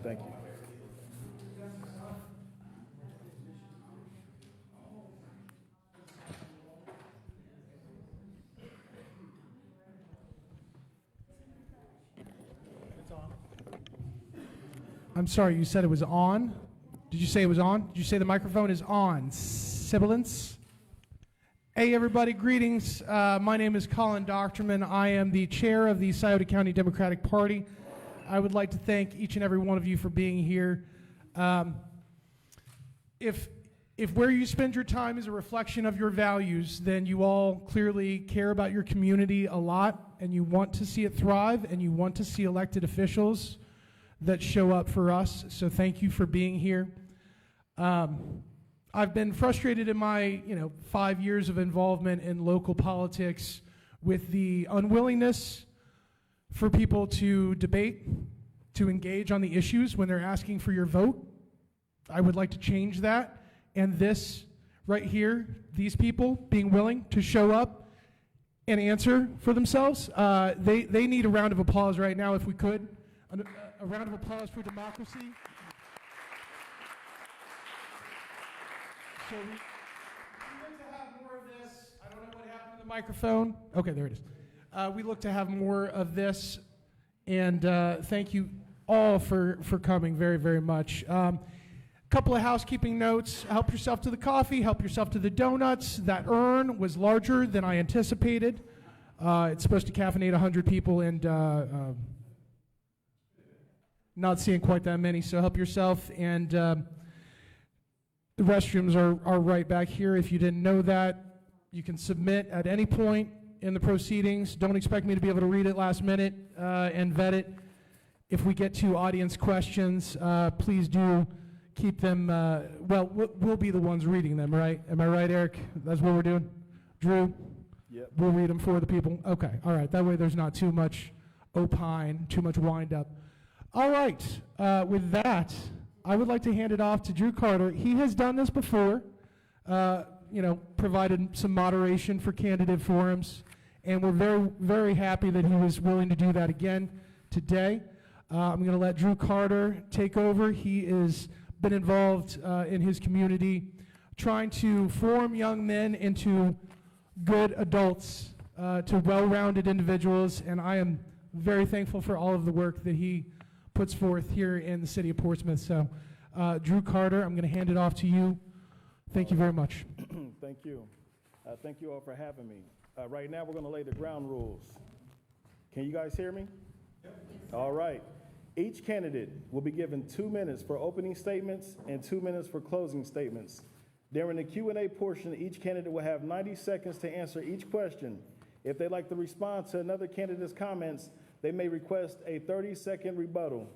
Thank you. I'm sorry, you said it was on? Did you say it was on? Did you say the microphone is on? Sibilance? Hey everybody, greetings. My name is Colin Docterman. I am the chair of the Scioto County Democratic Party. I would like to thank each and every one of you for being here. If where you spend your time is a reflection of your values, then you all clearly care about your community a lot, and you want to see it thrive, and you want to see elected officials that show up for us. So thank you for being here. I've been frustrated in my 5 years of involvement in local politics with the unwillingness for people to debate, to engage on the issues when they're asking for your vote. I would like to change that. And this right here, these people being willing to show up and answer for themselves, they need a round of applause right now if we could. A round of applause for democracy. So we look to have more of this. I don't know what happened to the microphone. Okay, there it is. We look to have more of this, and thank you all for coming very, very much. Couple of housekeeping notes. Help yourself to the coffee. Help yourself to the donuts. That urn was larger than I anticipated. It's supposed to caffeinate 100 people, and not seeing quite that many, so help yourself. And the restrooms are right back here. If you didn't know that, you can submit at any point in the proceedings. Don't expect me to be able to read it last minute and vet it. If we get to audience questions, please do keep them, we'll be the ones reading them, right? Am I right, Eric? That's what we're doing? Drew? Yep. We'll read them for the people? Okay, all right. That way there's not too much opine, too much wind up. All right, with that, I would like to hand it off to Drew Carter. He has done this before, provided some moderation for candidate forums, and we're very, very happy that he was willing to do that again today. I'm going to let Drew Carter take over. He has been involved in his community, trying to form young men into good adults, to well-rounded individuals, and I am very thankful for all of the work that he puts forth here in the city of Portsmouth. So, Drew Carter, I'm going to hand it off to you. Thank you very much. Thank you. Thank you all for having me. Right now, we're going to lay the ground rules. Can you guys hear me? Yep. All right. Each candidate will be given 2 minutes for opening statements and 2 minutes for closing statements. During the Q&A portion, each candidate will have 90 seconds to answer each question. If they'd like to respond to another candidate's comments, they may request a 30-second rebuttal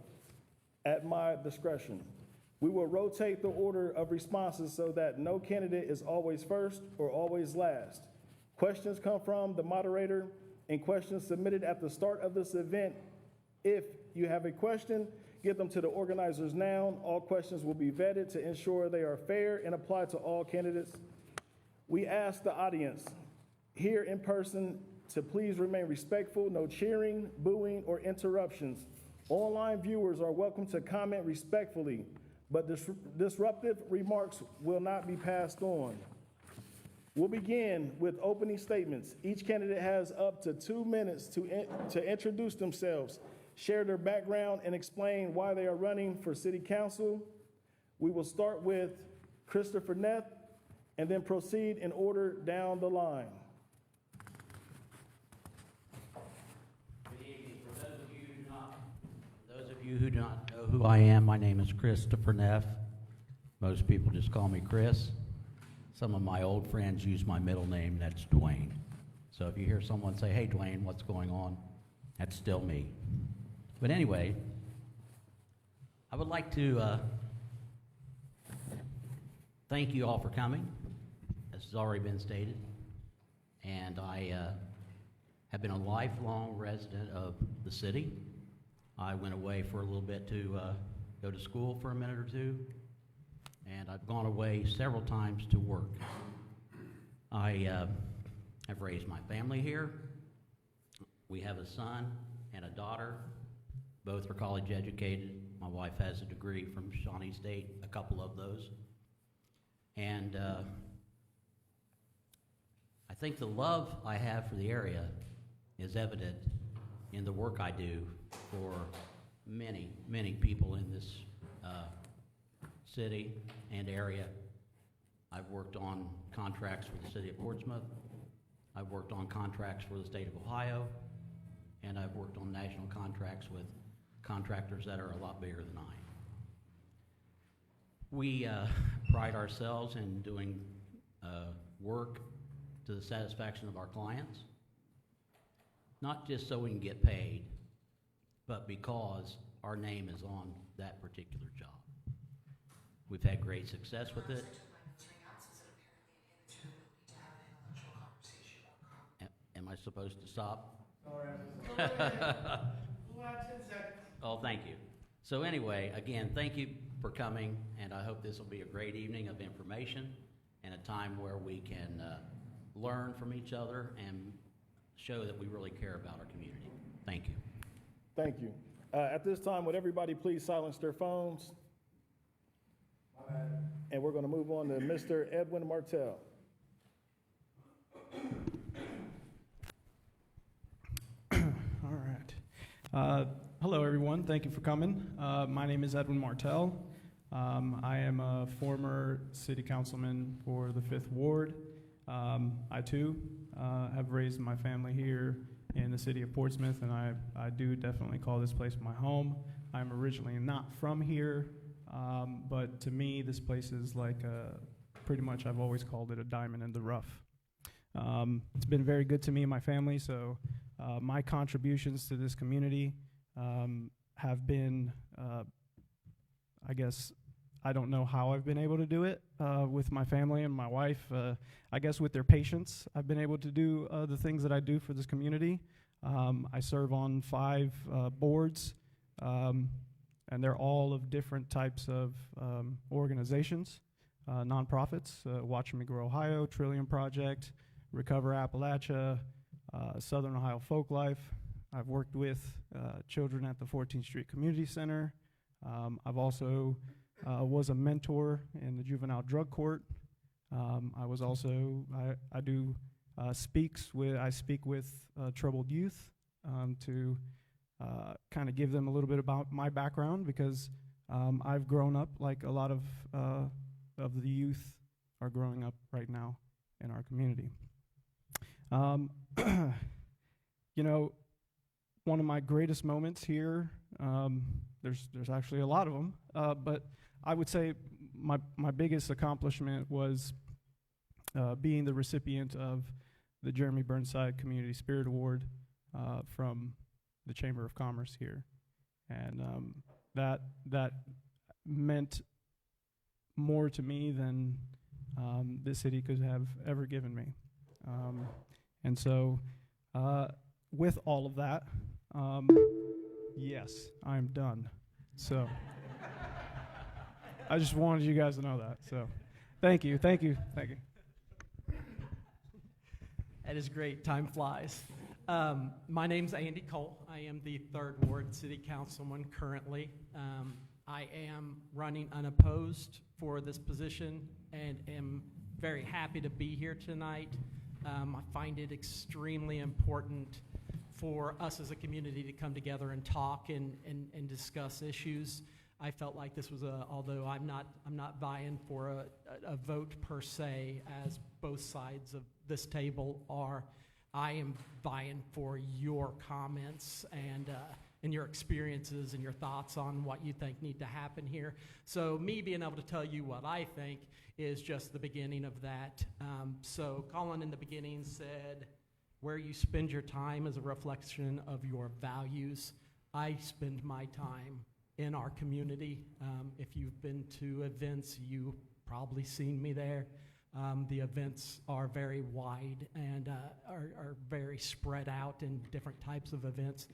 at my discretion. We will rotate the order of responses so that no candidate is always first or always last. Questions come from the moderator and questions submitted at the start of this event. If you have a question, get them to the organizers now. All questions will be vetted to ensure they are fair and apply to all candidates. We ask the audience here in person to please remain respectful, no cheering, booing, or interruptions. Online viewers are welcome to comment respectfully, but disruptive remarks will not be passed on. We'll begin with opening statements. Each candidate has up to 2 minutes to introduce themselves, share their background, and explain why they are running for city council. We will start with Christopher Neff and then proceed in order down the line. Good evening. For those of you who do not know who I am, my name is Christopher Neff. Most people just call me Chris. Some of my old friends use my middle name, that's Dwayne. So if you hear someone say, "Hey Dwayne, what's going on?" That's still me. But anyway, I would like to thank you all for coming. This has already been stated. And I have been a lifelong resident of the city. I went away for a little bit to go to school for a minute or two. And I've gone away several times to work. I have raised my family here. We have a son and a daughter. Both are college educated. My wife has a degree from Shawnee State, a couple of those. And I think the love I have for the area is evident in the work I do for many, many people in this city and area. I've worked on contracts for the city of Portsmouth. I've worked on contracts for the state of Ohio. And I've worked on national contracts with contractors that are a lot bigger than I. We pride ourselves in doing work to the satisfaction of our clients, not just so we can get paid, but because our name is on that particular job. We've had great success with it. Am I supposed to stop? Oh, thank you. So anyway, again, thank you for coming, and I hope this will be a great evening of information and a time where we can learn from each other and show that we really care about our community. Thank you. Thank you. At this time, would everybody please silence their phones? And we're going to move on to Mr. Edwin Martell. All right. Hello, everyone. Thank you for coming. My name is Edwin Martell. I am a former city councilman for the 5th Ward. I, too, have raised my family here in the city of Portsmouth, and I do definitely call this place my home. I'm originally not from here, but to me, this place is like pretty much, I've always called it a diamond in the rough. It's been very good to me and my family, so my contributions to this community have been, I guess, I don't know how I've been able to do it with my family and my wife. I guess with their patience, I've been able to do the things that I do for this community. I serve on 5 boards, and they're all of different types of organizations, nonprofits, Watch Me Grow Ohio, Trillium Project, Recover Appalachia, Southern Ohio Folk Life. I've worked with children at the 14th Street Community Center. I've also was a mentor in the juvenile drug court. I was also, I speak with troubled youth to kind of give them a little bit about my background, because I've grown up like a lot of the youth are growing up right now in our community. You know, one of my greatest moments here, there's actually a lot of them, but I would say my biggest accomplishment was being the recipient of the Jeremy Burnside Community Spirit Award from the Chamber of Commerce here. And that meant more to me than the city could have ever given me. And so with all of that, yes, I'm done. So I just wanted you guys to know that. So thank you. That is great. Time flies. My name's Andy Cole. I am the 3rd Ward City Councilman currently. I am running unopposed for this position and am very happy to be here tonight. I find it extremely important for us as a community to come together and talk and discuss issues. I felt like this was although I'm not vying for a vote per se, as both sides of this table are, I am vying for your comments and your experiences and your thoughts on what you think need to happen here. So me being able to tell you what I think is just the beginning of that. So Colin in the beginning said, where you spend your time is a reflection of your values. I spend my time in our community. If you've been to events, you've probably seen me there. The events are very wide and are very spread out in different types of events.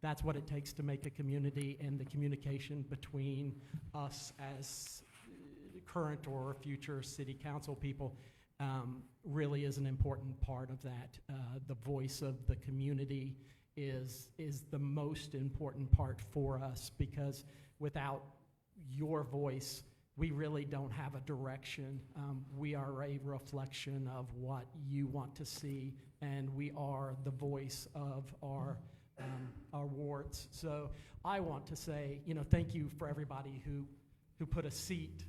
That's what it takes to make a community, and the communication between us as current or future city council people really is an important part of that. The voice of the community is the most important part for us, because without your voice, we really don't have a direction. We are a reflection of what you want to see, and we are the voice of our wards. So I want to say, thank you for everybody who put a seat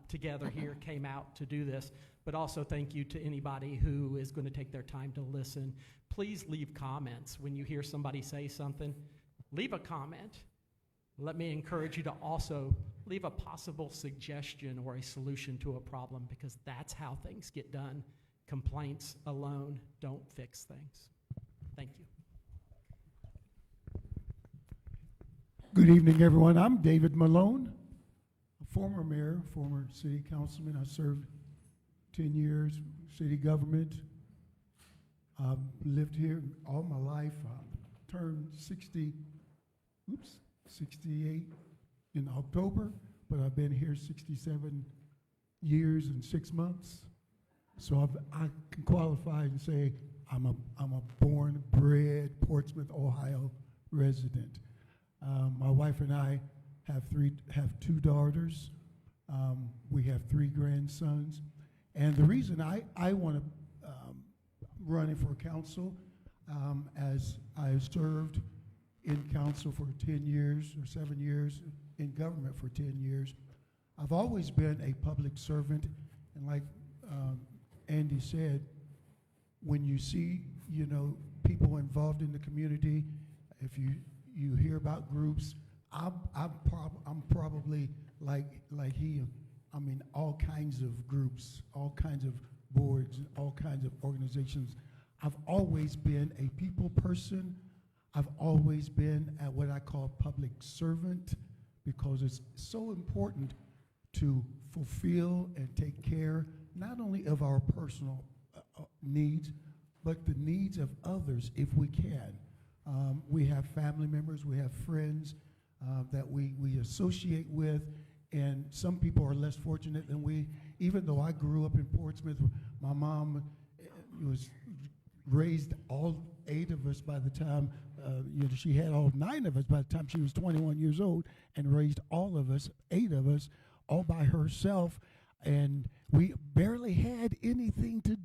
together here, came out to do this, but also thank you to anybody who is going to take their time to listen. Please leave comments. When you hear somebody say something, leave a comment. Let me encourage you to also leave a possible suggestion or a solution to a problem, because that's how things get done. Complaints alone don't fix things. Thank you. Good evening, everyone. I'm David Malone, a former mayor, former city councilman. I served 10 years, city government. I've lived here all my life. I turned 68 in October, but I've been here 67 years and 6 months. So I can qualify and say I'm a born, bred Portsmouth, Ohio resident. My wife and I have two daughters. We have 3 grandsons. And the reason I want to running for council, as I served in council for 10 years or 7 years, in government for 10 years. I've always been a public servant, and like Andy said, when you see, people involved in the community, if you hear about groups, I'm probably like he. I mean, all kinds of groups, all kinds of boards, all kinds of organizations. I've always been a people person. I've always been at what I call public servant, because it's so important to fulfill and take care not only of our personal needs, but the needs of others if we can. We have family members, we have friends that we associate with, and some people are less fortunate than we. Even though I grew up in Portsmouth, my mom was raised all 8 of us by the time, she had all 9 of us by the time she was 21 years old, and raised all of us, 8 of us, all by herself. And we barely had anything to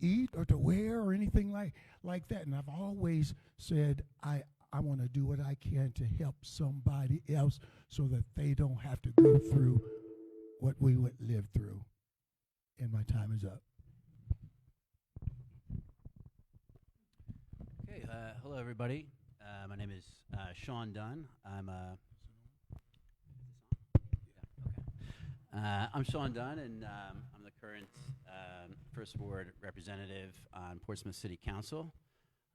eat or to wear or anything like that. And I've always said, I want to do what I can to help somebody else so that they don't have to go through what we would live through. And my time is up. Okay, hello everybody. My name is Sean Dunne. I'm Sean Dunne, and I'm the current First Ward representative on Portsmouth City Council.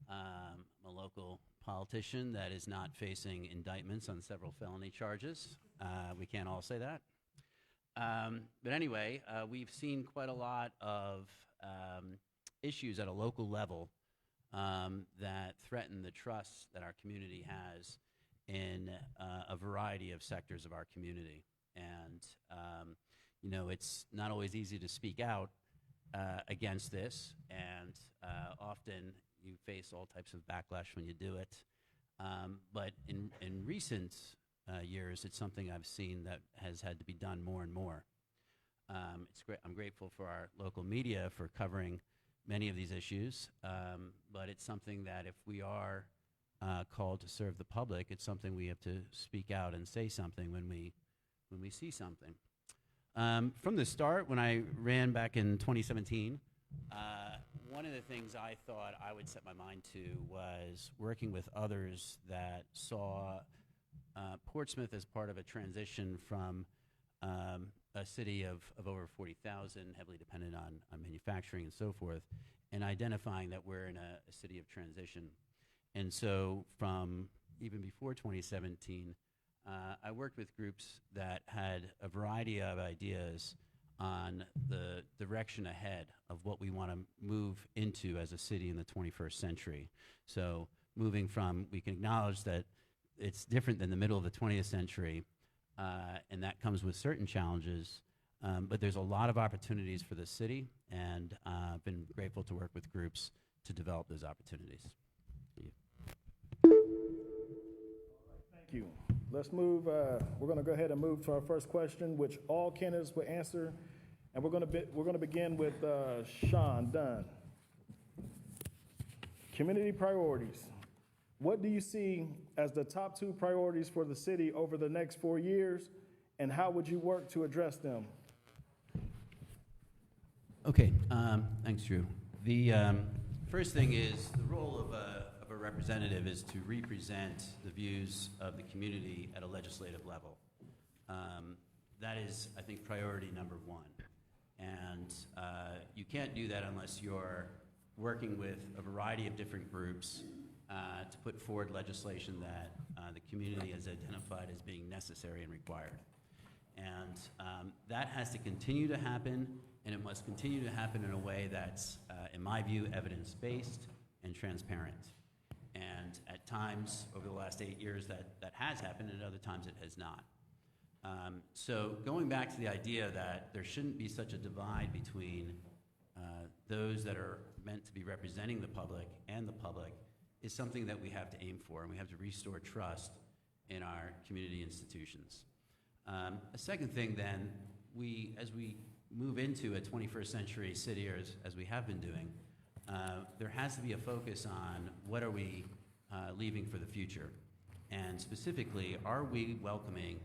I'm a local politician that is not facing indictments on several felony charges. We can't all say that. But anyway, we've seen quite a lot of issues at a local level that threaten the trust that our community has in a variety of sectors of our community. And, it's not always easy to speak out against this, and often you face all types of backlash when you do it. But in recent years, it's something I've seen that has had to be done more and more. It's great. I'm grateful for our local media for covering many of these issues, but it's something that if we are called to serve the public, it's something we have to speak out and say something when we see something. From the start, when I ran back in 2017, one of the things I thought I would set my mind to was working with others that saw Portsmouth as part of a transition from a city of over 40,000, heavily dependent on manufacturing and so forth, and identifying that we're in a city of transition. And so from even before 2017, I worked with groups that had a variety of ideas on the direction ahead of what we want to move into as a city in the 21st century. So moving from, we can acknowledge that it's different than the middle of the 20th century, and that comes with certain challenges, but there's a lot of opportunities for the city, and I've been grateful to work with groups to develop those opportunities. Thank you. Thank you. Let's move, we're going to go ahead and move to our first question, which all candidates will answer. And we're going to begin with Sean Dunne. Community priorities. What do you see as the top 2 priorities for the city over the next 4 years, and how would you work to address them? Okay, thanks, Drew. The first thing is the role of a representative is to represent the views of the community at a legislative level. That is, I think, priority number 1. And you can't do that unless you're working with a variety of different groups to put forward legislation that the community has identified as being necessary and required. And that has to continue to happen, and it must continue to happen in a way that's, in my view, evidence-based and transparent. And at times, over the last 8 years, that has happened, and at other times it has not. So going back to the idea that there shouldn't be such a divide between those that are meant to be representing the public and the public is something that we have to aim for, and we have to restore trust in our community institutions. A second thing then, as we move into a 21st century city, or as we have been doing, there has to be a focus on what are we leaving for the future. And specifically, are we welcoming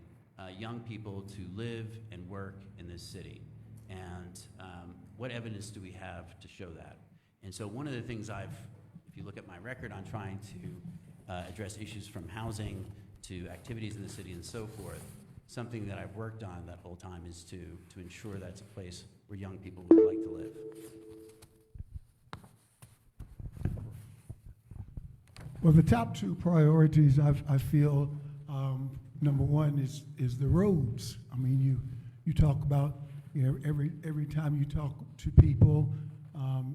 young people to live and work in this city? And what evidence do we have to show that? And so one of the things if you look at my record on trying to address issues from housing to activities in the city and so forth, something that I've worked on that whole time is to ensure that's a place where young people would like to live. Well, the top 2 priorities I feel, number 1 is the roads. I mean, you talk about, every time you talk to people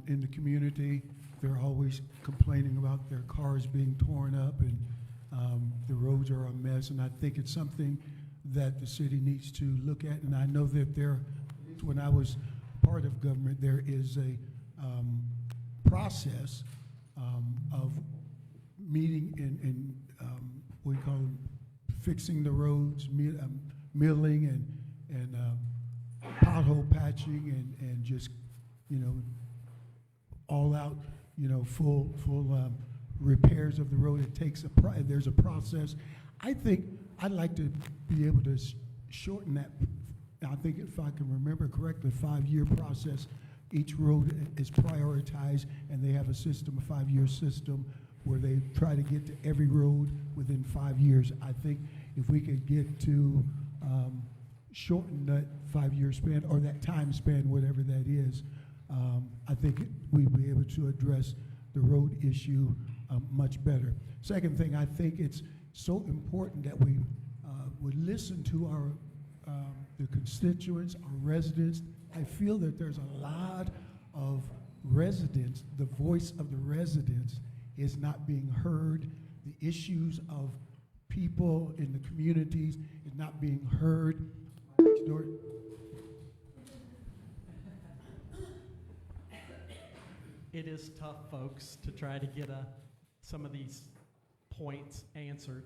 in the community, they're always complaining about their cars being torn up, and the roads are a mess. And I think it's something that the city needs to look at. And I know that when I was part of government, there is a process of meeting and what we call them, fixing the roads, milling and pothole patching and just, all out, full repairs of the road. It takes there's a process. I think I'd like to be able to shorten that. I think if I can remember correctly, 5-year process. Each road is prioritized, and they have a 5-year system where they try to get to every road within 5 years. I think if we could get to shorten that 5-year span, or that time span, whatever that is, I think we'd be able to address the road issue much better. Second thing, I think it's so important that we would listen to the constituents, our residents. I feel that there's a lot of residents, the voice of the residents is not being heard. The issues of people in the communities is not being heard. Next door. It is tough, folks, to try to get some of these points answered.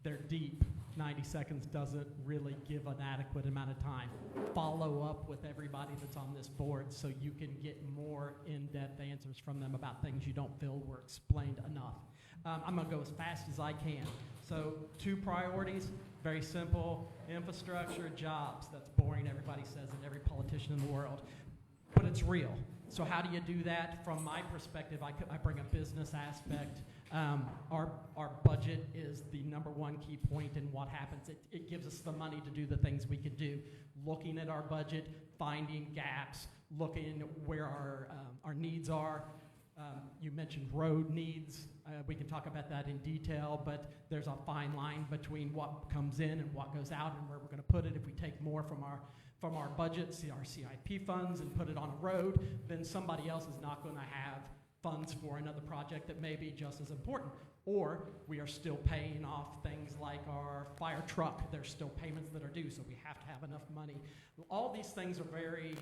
They're deep. 90 seconds doesn't really give an adequate amount of time. Follow up with everybody that's on this board so you can get more in-depth answers from them about things you don't feel were explained enough. I'm going to go as fast as I can. So 2 priorities, very simple: infrastructure, jobs. That's boring, everybody says it, every politician in the world. But it's real. So how do you do that? From my perspective, I bring a business aspect. Our budget is the #1 key point in what happens. It gives us the money to do the things we can do. Looking at our budget, finding gaps, looking where our needs are. You mentioned road needs. We can talk about that in detail, but there's a fine line between what comes in and what goes out and where we're going to put it. If we take more from our budget, our CIP funds, and put it on a road, then somebody else is not going to have funds for another project that may be just as important. Or we are still paying off things like our fire truck. There's still payments that are due, so we have to have enough money. All these things are very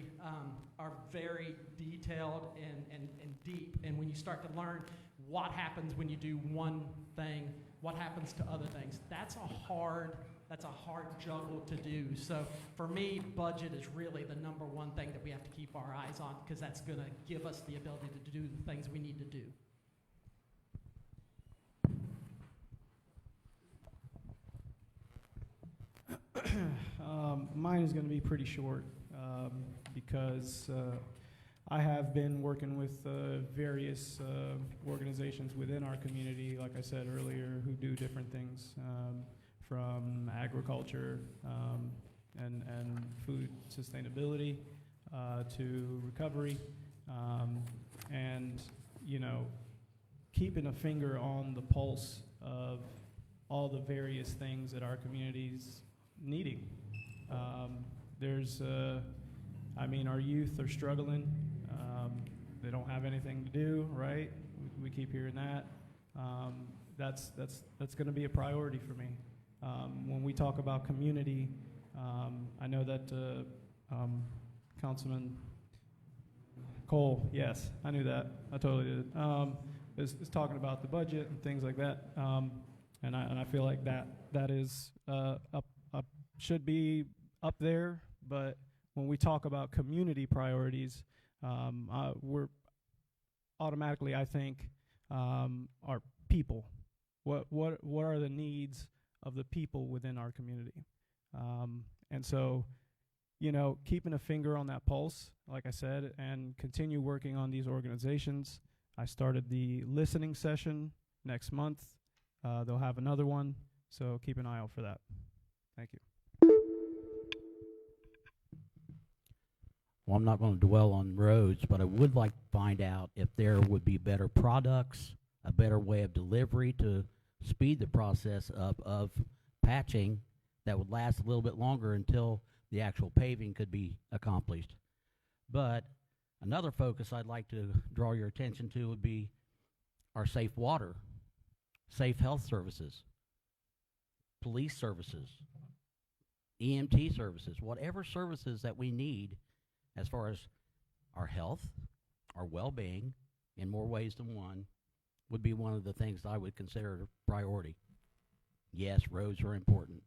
detailed and deep. And when you start to learn what happens when you do one thing what happens to other things? That's a hard juggle to do. So for me, budget is really the number one thing that we have to keep our eyes on, because that's going to give us the ability to do the things we need to do. Mine is going to be pretty short because I have been working with various organizations within our community, like I said earlier, who do different things, from agriculture and food sustainability to recovery, and, you know, keeping a finger on the pulse of all the various things that our community's needing. I mean, our youth are struggling. They don't have anything to do, right? We keep hearing that. That's going to be a priority for me. When we talk about community, I know that Councilman Cole, yes, I knew that. I totally did. Is talking about the budget and things like that. And I feel like that is should be up there, but when we talk about community priorities, we're automatically, I think, our people. What are the needs of the people within our community? And so, you know, keeping a finger on that pulse, like I said, and continue working on these organizations. I started the listening session next month. They'll have another one, so keep an eye out for that. Thank you. Well, I'm not going to dwell on roads, but I would like to find out if there would be better products, a better way of delivery to speed the process up of patching that would last a little bit longer until the actual paving could be accomplished. But another focus I'd like to draw your attention to would be our safe water, safe health services, police services, EMT services, whatever services that we need as far as our health, our well-being, in more ways than one, would be one of the things I would consider a priority. Yes, roads are important,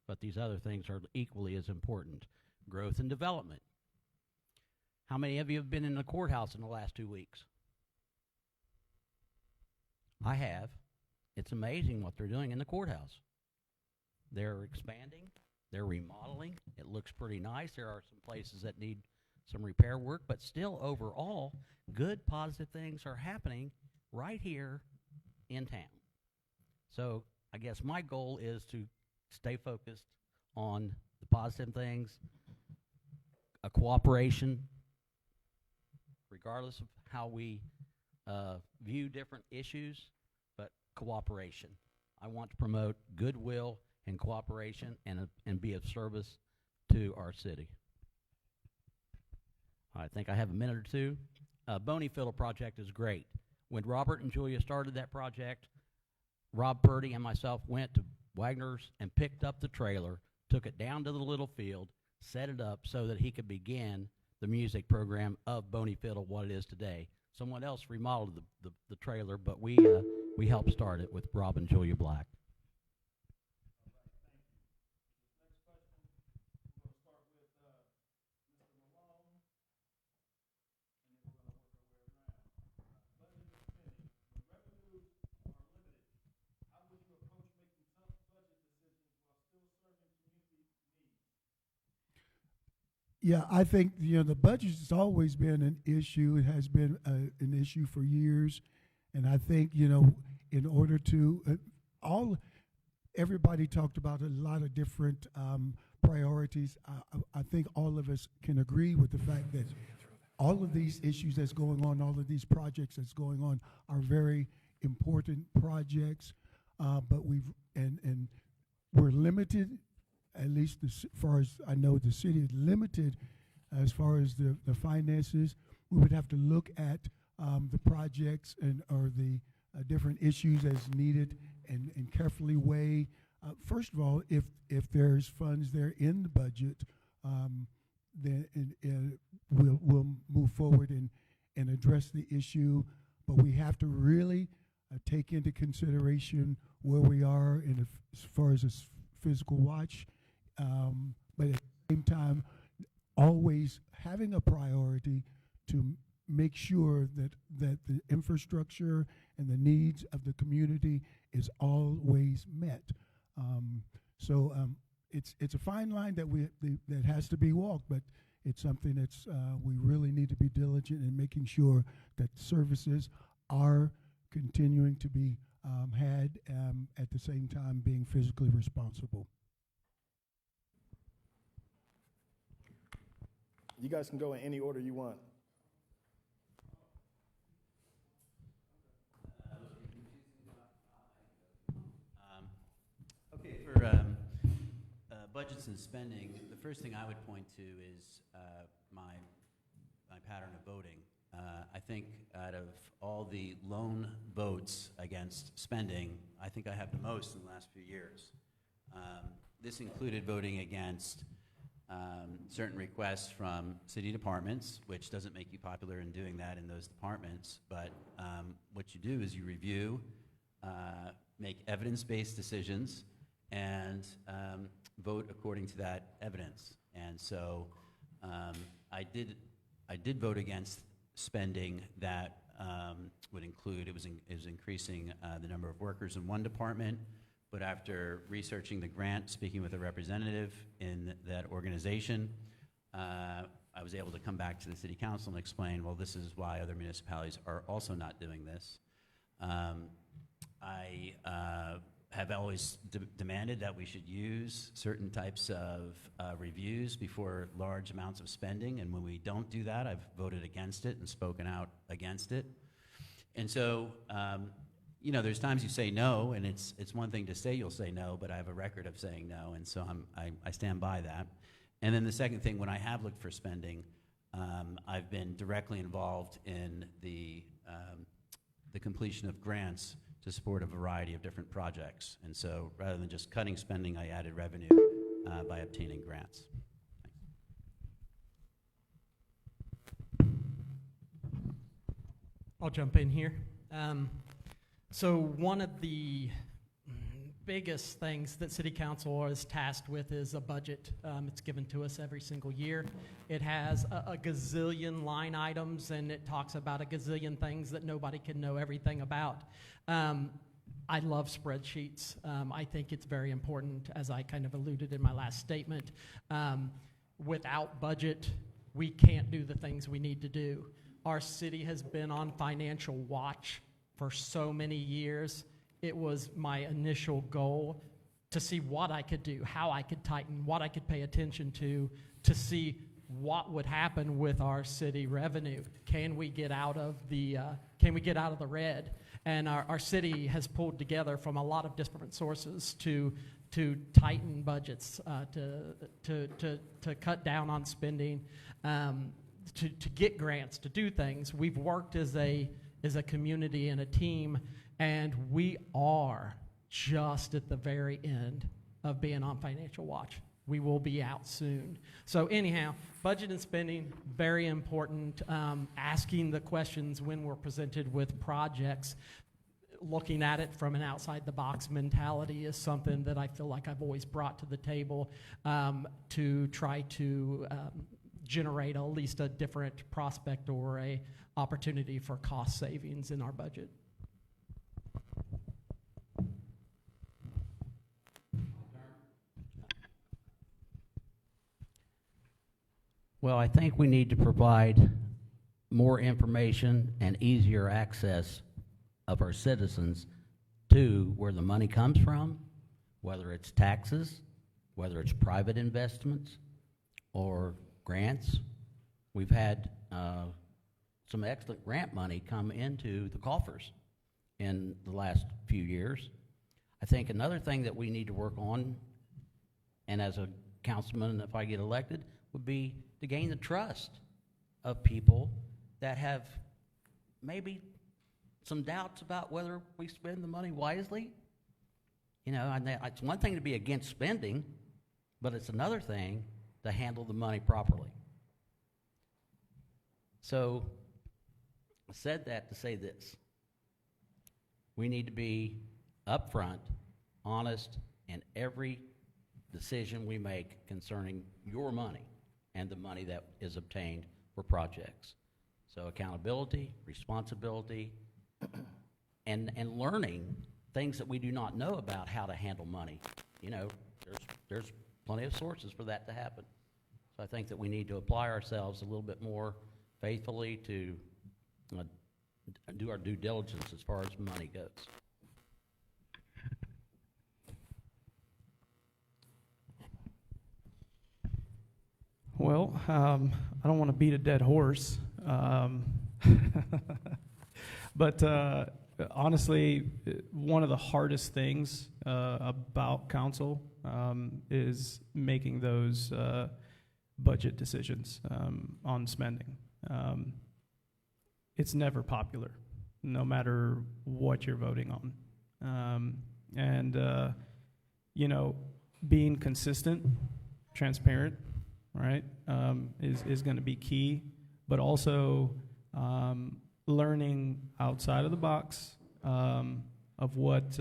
but these other things are equally as important. Growth and development. How many of you have been in the courthouse in the last 2 weeks? I have. It's amazing what they're doing in the courthouse. They're expanding, they're remodeling. It looks pretty nice. There are some places that need some repair work, but still overall, good, positive things are happening right here in town. So I guess my goal is to stay focused on the positive things, a cooperation, regardless of how we view different issues, but cooperation. I want to promote goodwill and cooperation and be of service to our city. I think I have a minute or two. Boney Fiddle project is great. When Robert and Julia started that project, Rob Purdy and myself went to Wagner's and picked up the trailer, took it down to the little field, set it up so that he could begin the music program of Boney Fiddle, what it is today. Someone else remodeled the trailer, but we helped start it with Rob and Julia Black. Next question, we're going to start with Mr. Malone, and then we're going to work our way around. Budget and spending. When revenues are limited, how will you approach making tough budget decisions while still serving community needs? Yeah, I think, you know, the budget has always been an issue. It has been an issue for years. And I think, you know, in order to, everybody talked about a lot of different priorities. I think all of us can agree with the fact that all of these issues that's going on, all of these projects that's going on are very important projects. But we're limited, at least as far as I know, the city is limited as far as the finances. We would have to look at the projects or the different issues as needed and carefully weigh. First of all, if there's funds there in the budget, then we'll move forward and address the issue. But we have to really take into consideration where we are as far as this physical watch, but at the same time, always having a priority to make sure that the infrastructure and the needs of the community is always met. It's a fine line that has to be walked, but it's something that's we really need to be diligent in making sure that services are continuing to be had at the same time being physically responsible. You guys can go in any order you want. Okay, for budgets and spending, the first thing I would point to is my pattern of voting. I think out of all the lone votes against spending, I think I have the most in the last few years. This included voting against certain requests from city departments, which doesn't make you popular in doing that in those departments, but what you do is you review, make evidence-based decisions, and vote according to that evidence. And so I did vote against spending that would include, it was increasing the number of workers in one department, but after researching the grant, speaking with a representative in that organization, I was able to come back to the city council and explain, well, this is why other municipalities are also not doing this. I have always demanded that we should use certain types of reviews before large amounts of spending, and when we don't do that, I've voted against it and spoken out against it. And so, you know, there's times you say no, and it's one thing to say you'll say no, but I have a record of saying no, and so I stand by that. And then the second thing, when I have looked for spending, I've been directly involved in the completion of grants to support a variety of different projects. And so rather than just cutting spending, I added revenue by obtaining grants. I'll jump in here. So one of the biggest things that City Council is tasked with is a budget. It's given to us every single year. It has a gazillion line items, and it talks about a gazillion things that nobody can know everything about. I love spreadsheets. I think it's very important, as I kind of alluded in my last statement. Without budget, we can't do the things we need to do. Our city has been on financial watch for so many years. It was my initial goal to see what I could do, how I could tighten, what I could pay attention to see what would happen with our city revenue. Can we get out of the red? And our city has pulled together from a lot of different sources to tighten budgets, to cut down on spending, to get grants, to do things. We've worked as a community and a team, and we are just at the very end of being on financial watch. We will be out soon. So anyhow, budget and spending, very important. Asking the questions when we're presented with projects, looking at it from an outside-the-box mentality is something that I feel like I've always brought to the table to try to generate at least a different prospect or a opportunity for cost savings in our budget. Well, I think we need to provide more information and easier access of our citizens to where the money comes from, whether it's taxes, whether it's private investments, or grants. We've had some excellent grant money come into the coffers in the last few years. I think another thing that we need to work on, and as a councilman, if I get elected, would be to gain the trust of people that have maybe some doubts about whether we spend the money wisely. You know, and it's one thing to be against spending, but it's another thing to handle the money properly. So I said that to say this. We need to be upfront, honest in every decision we make concerning your money and the money that is obtained for projects. So accountability, responsibility, and learning things that we do not know about how to handle money. You know, there's plenty of sources for that to happen. So I think that we need to apply ourselves a little bit more faithfully to do our due diligence as far as money goes. Well, I don't want to beat a dead horse, but honestly, one of the hardest things about council is making those budget decisions on spending. It's never popular, no matter what you're voting on. You know, being consistent, transparent, right, is going to be key, but also learning outside of the box of what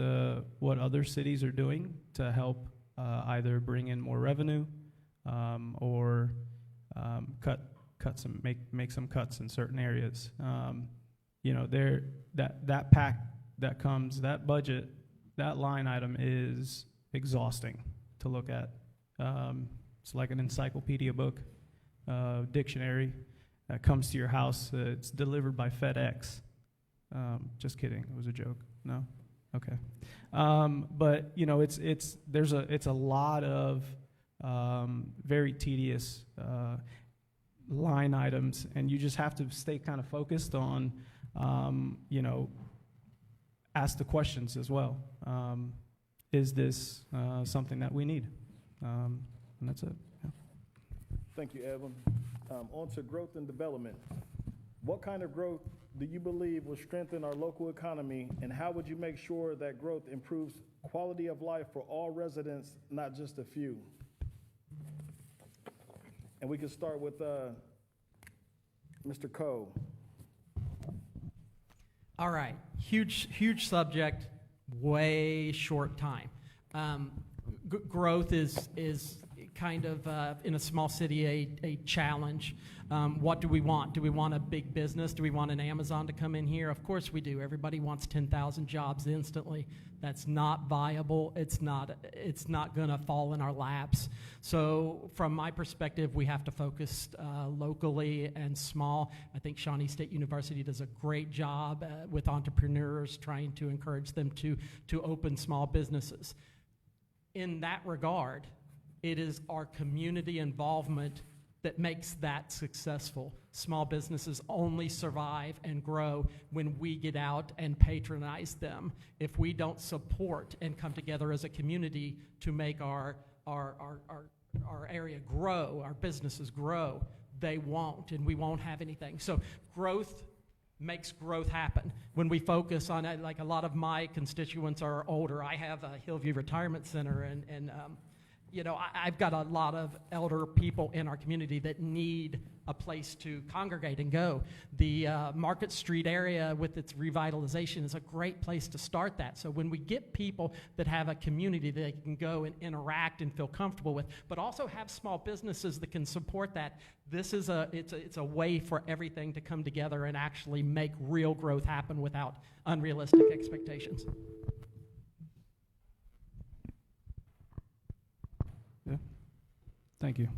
other cities are doing to help either bring in more revenue or make some cuts in certain areas. You know, that pack that comes, that budget, that line item is exhausting to look at. It's like an encyclopedia book, dictionary that comes to your house. It's delivered by FedEx. Just kidding. It was a joke. No? Okay. But you know, it's a lot of very tedious line items, and you just have to stay kind of focused on, you know, ask the questions as well. Is this something that we need? And that's it. Yeah. Thank you, Edwin. On to growth and development. What kind of growth do you believe will strengthen our local economy, and how would you make sure that growth improves quality of life for all residents, not just a few? And we can start with Mr. Coe. All right, huge subject, way short time. Growth is kind of, in a small city, a challenge. What do we want? Do we want a big business? Do we want an Amazon to come in here? Of course we do. Everybody wants 10,000 jobs instantly. That's not viable. It's not going to fall in our laps. So from my perspective, we have to focus locally and small. I think Shawnee State University does a great job with entrepreneurs, trying to encourage them to open small businesses. In that regard, it is our community involvement that makes that successful. Small businesses only survive and grow when we get out and patronize them. If we don't support and come together as a community to make our area grow, our businesses grow, they won't, and we won't have anything. So growth makes growth happen. When we focus on it, like a lot of my constituents are older. I have a Hillview Retirement Center, and you know, I've got a lot of elder people in our community that need a place to congregate and go. The Market Street area with its revitalization is a great place to start that. So when we get people that have a community that they can go and interact and feel comfortable with, but also have small businesses that can support that, this is it's a way for everything to come together and actually make real growth happen without unrealistic expectations. Thank you.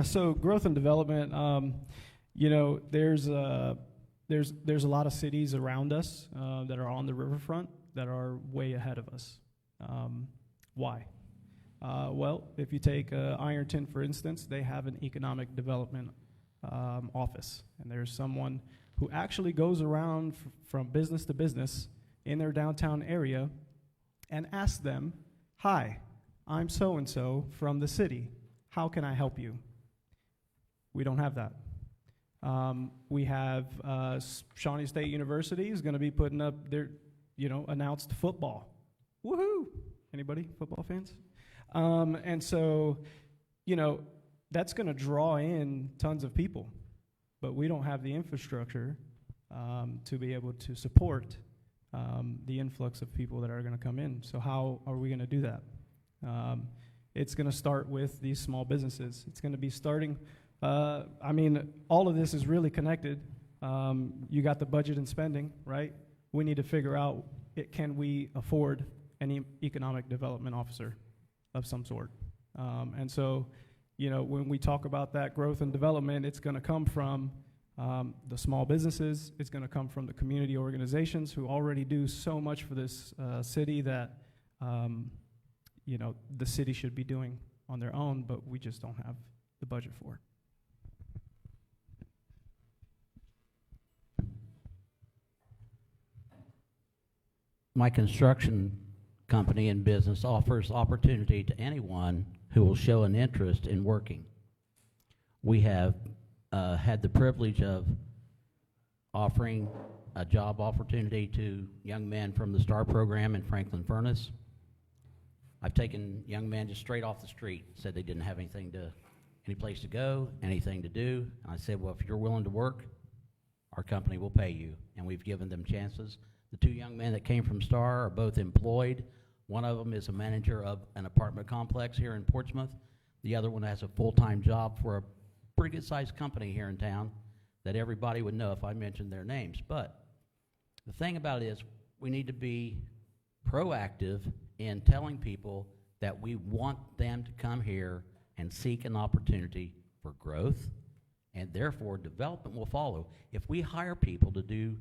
So growth and development, you know, there's a lot of cities around us that are on the riverfront that are way ahead of us. Why? Well, if you take Ironton, for instance, they have an economic development office, and there's someone who actually goes around from business to business in their downtown area and asks them, "Hi, I'm so-and-so from the city. How can I help you?" We don't have that. We have Shawnee State University is going to be putting up their, you know, announced football. Woohoo! Anybody football fans? And so, you know, that's going to draw in tons of people, but we don't have the infrastructure to be able to support the influx of people that are going to come in. So how are we going to do that? It's going to start with these small businesses. It's going to be starting, all of this is really connected. You got the budget and spending, right? We need to figure out, can we afford an economic development officer of some sort? And so, when we talk about that growth and development, it's going to come from the small businesses. It's going to come from the community organizations who already do so much for this city that, the city should be doing on their own, but we just don't have the budget for it. My construction company and business offers opportunity to anyone who will show an interest in working. We have had the privilege of offering a job opportunity to young men from the STAR program in Franklin Furnace. I've taken young men just straight off the street, said they didn't have any place to go, anything to do. And I said, well, if you're willing to work, our company will pay you. And we've given them chances. The two young men that came from STAR are both employed. One of them is a manager of an apartment complex here in Portsmouth. The other one has a full-time job for a pretty good-sized company here in town that everybody would know if I mentioned their names. But the thing about it is we need to be proactive in telling people that we want them to come here and seek an opportunity for growth, and therefore development will follow. If we hire people to do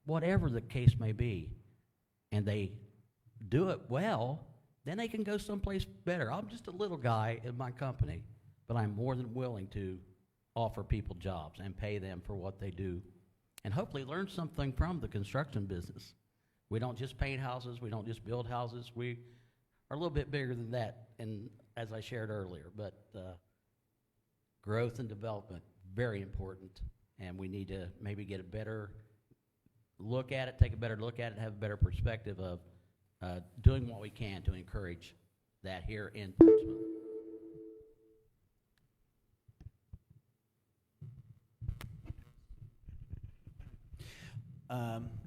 whatever the case may be, and they do it well, then they can go someplace better. I'm just a little guy in my company, but I'm more than willing to offer people jobs and pay them for what they do, and hopefully learn something from the construction business. We don't just paint houses, we don't just build houses, we are a little bit bigger than that, and as I shared earlier, but growth and development, very important, and we need to maybe get a better look at it, take a better look at it, have a better perspective of doing what we can to encourage that here in Portsmouth.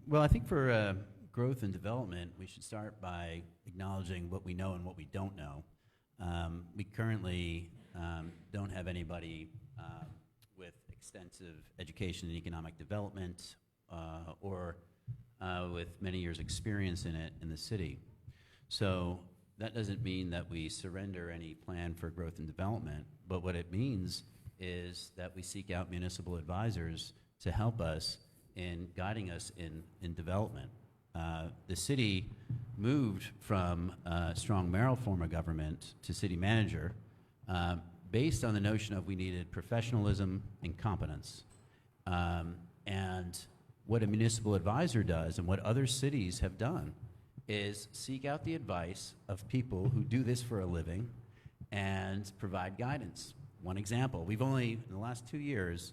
Well, I think for growth and development, we should start by acknowledging what we know and what we don't know. We currently don't have anybody with extensive education in economic development or with many years' experience in it in the city. So that doesn't mean that we surrender any plan for growth and development, but what it means is that we seek out municipal advisors to help us in guiding us in development. The city moved from a strong mayoral form of government to city manager based on the notion of we needed professionalism and competence. And what a municipal advisor does and what other cities have done is seek out the advice of people who do this for a living and provide guidance. One example, we've only, in the last 2 years,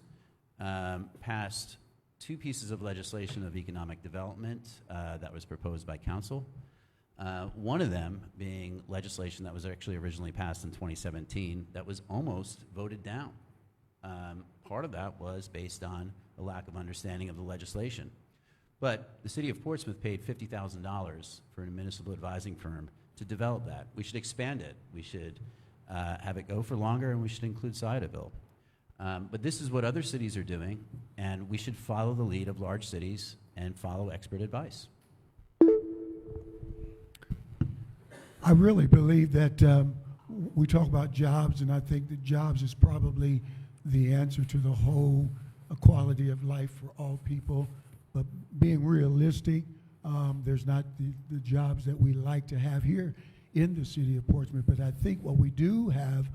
passed 2 pieces of legislation of economic development that was proposed by council. One of them being legislation that was actually originally passed in 2017 that was almost voted down. Part of that was based on a lack of understanding of the legislation. But the city of Portsmouth paid $50,000 for a municipal advising firm to develop that. We should expand it. We should have it go for longer, and we should include SciotoDems. But this is what other cities are doing, and we should follow the lead of large cities and follow expert advice. I really believe that we talk about jobs, and I think that jobs is probably the answer to the whole quality of life for all people. But being realistic, there's not the jobs that we like to have here in the city of Portsmouth. But I think what we do have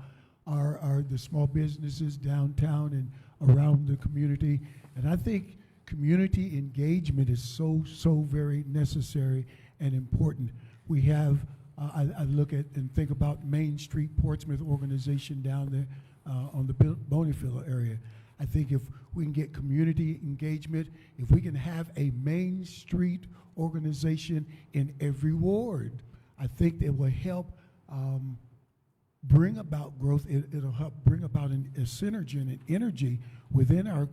are the small businesses downtown and around the community. And I think community engagement is so very necessary and important. We have, I look at and think about Main Street Portsmouth organization down there on the Bonyfield area. I think if we can get community engagement, if we can have a Main Street organization in every ward, I think that will help bring about growth. It'll help bring about a synergy and an energy within our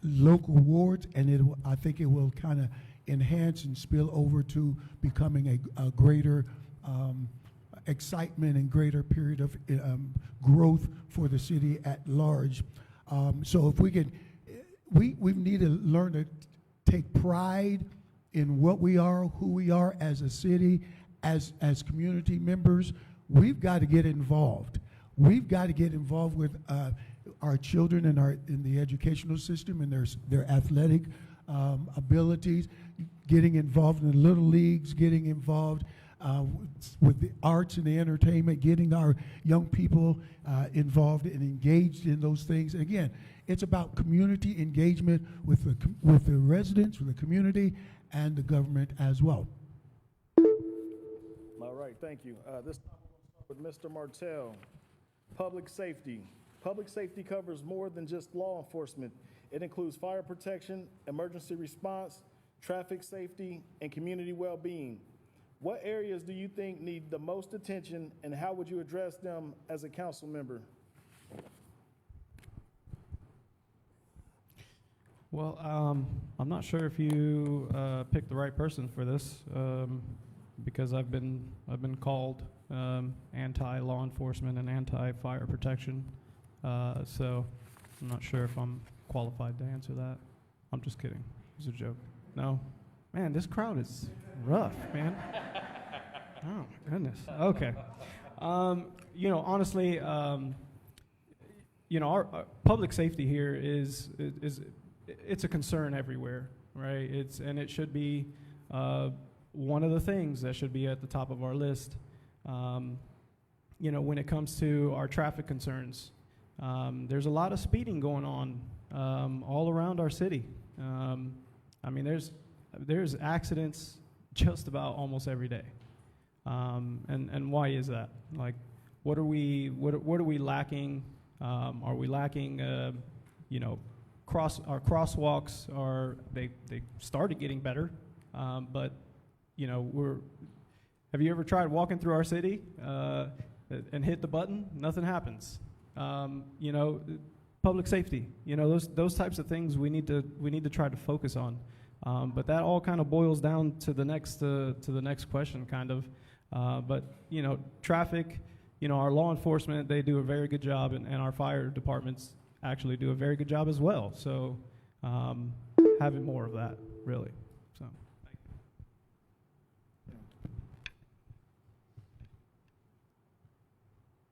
local wards, and I think it will kind of enhance and spill over to becoming a greater excitement and greater period of growth for the city at large. So if we could, we need to learn to take pride in what we are, who we are as a city, as community members. We've got to get involved. We've got to get involved with our children in the educational system and their athletic abilities, getting involved in the little leagues, getting involved with the arts and the entertainment, getting our young people involved and engaged in those things. And again, it's about community engagement with the residents, with the community, and the government as well. All right, thank you. This time we're going to start with Mr. Martell. Public safety. Public safety covers more than just law enforcement. It includes fire protection, emergency response, traffic safety, and community well-being. What areas do you think need the most attention, and how would you address them as a council member? Well, I'm not sure if you picked the right person for this, because I've been called anti-law enforcement and anti-fire protection, so I'm not sure if I'm qualified to answer that. I'm just kidding. It's a joke. No, man, this crowd is rough, man. Oh goodness. Okay. Honestly, our public safety here is it's a concern everywhere, right? It should be one of the things that should be at the top of our list. When it comes to our traffic concerns, there's a lot of speeding going on all around our city. There's accidents just about almost every day. And why is that? Like, what are we lacking? Are we lacking? Our crosswalks they started getting better, but have you ever tried walking through our city and hit the button? Nothing happens. Public safety. Those types of things we need to try to focus on. But that all kind of boils down to the next question, kind of. But traffic. Our law enforcement, they do a very good job, and our fire departments actually do a very good job as well. So having more of that, really. So thank you.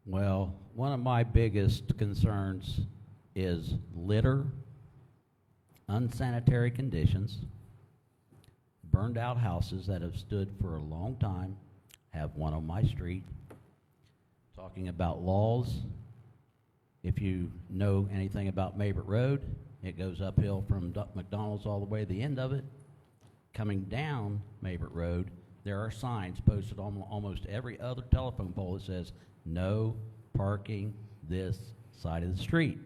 Well, one of my biggest concerns is litter, unsanitary conditions, burned out houses that have stood for a long time. Have one on my street. Talking about laws, if you know anything about Maybert Road, it goes uphill from McDonald's all the way to the end of it. Coming down Maybert Road, there are signs posted on almost every other telephone pole that says, no parking this side of the street.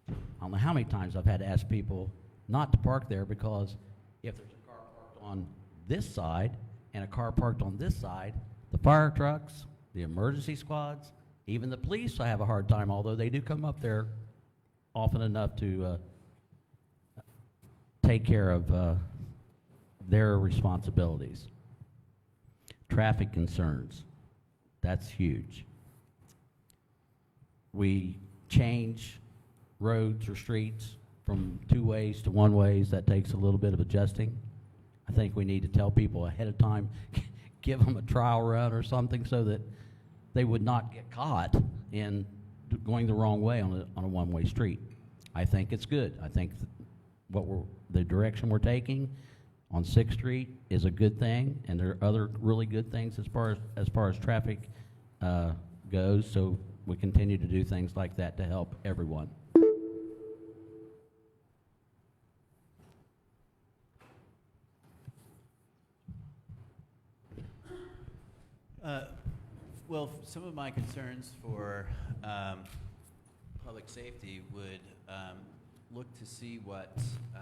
I don't know how many times I've had to ask people not to park there, because if there's a car parked on this side and a car parked on this side, the fire trucks, the emergency squads, even the police, I have a hard time, although they do come up there often enough to take care of their responsibilities. Traffic concerns, that's huge. We change roads or streets from two ways to one ways. That takes a little bit of adjusting. I think we need to tell people ahead of time, give them a trial run or something, so that they would not get caught in going the wrong way on a one-way street. I think it's good. I think the direction we're taking on 6th Street is a good thing, and there are other really good things as far as traffic goes. So we continue to do things like that to help everyone. Well, some of my concerns for public safety would look to see what the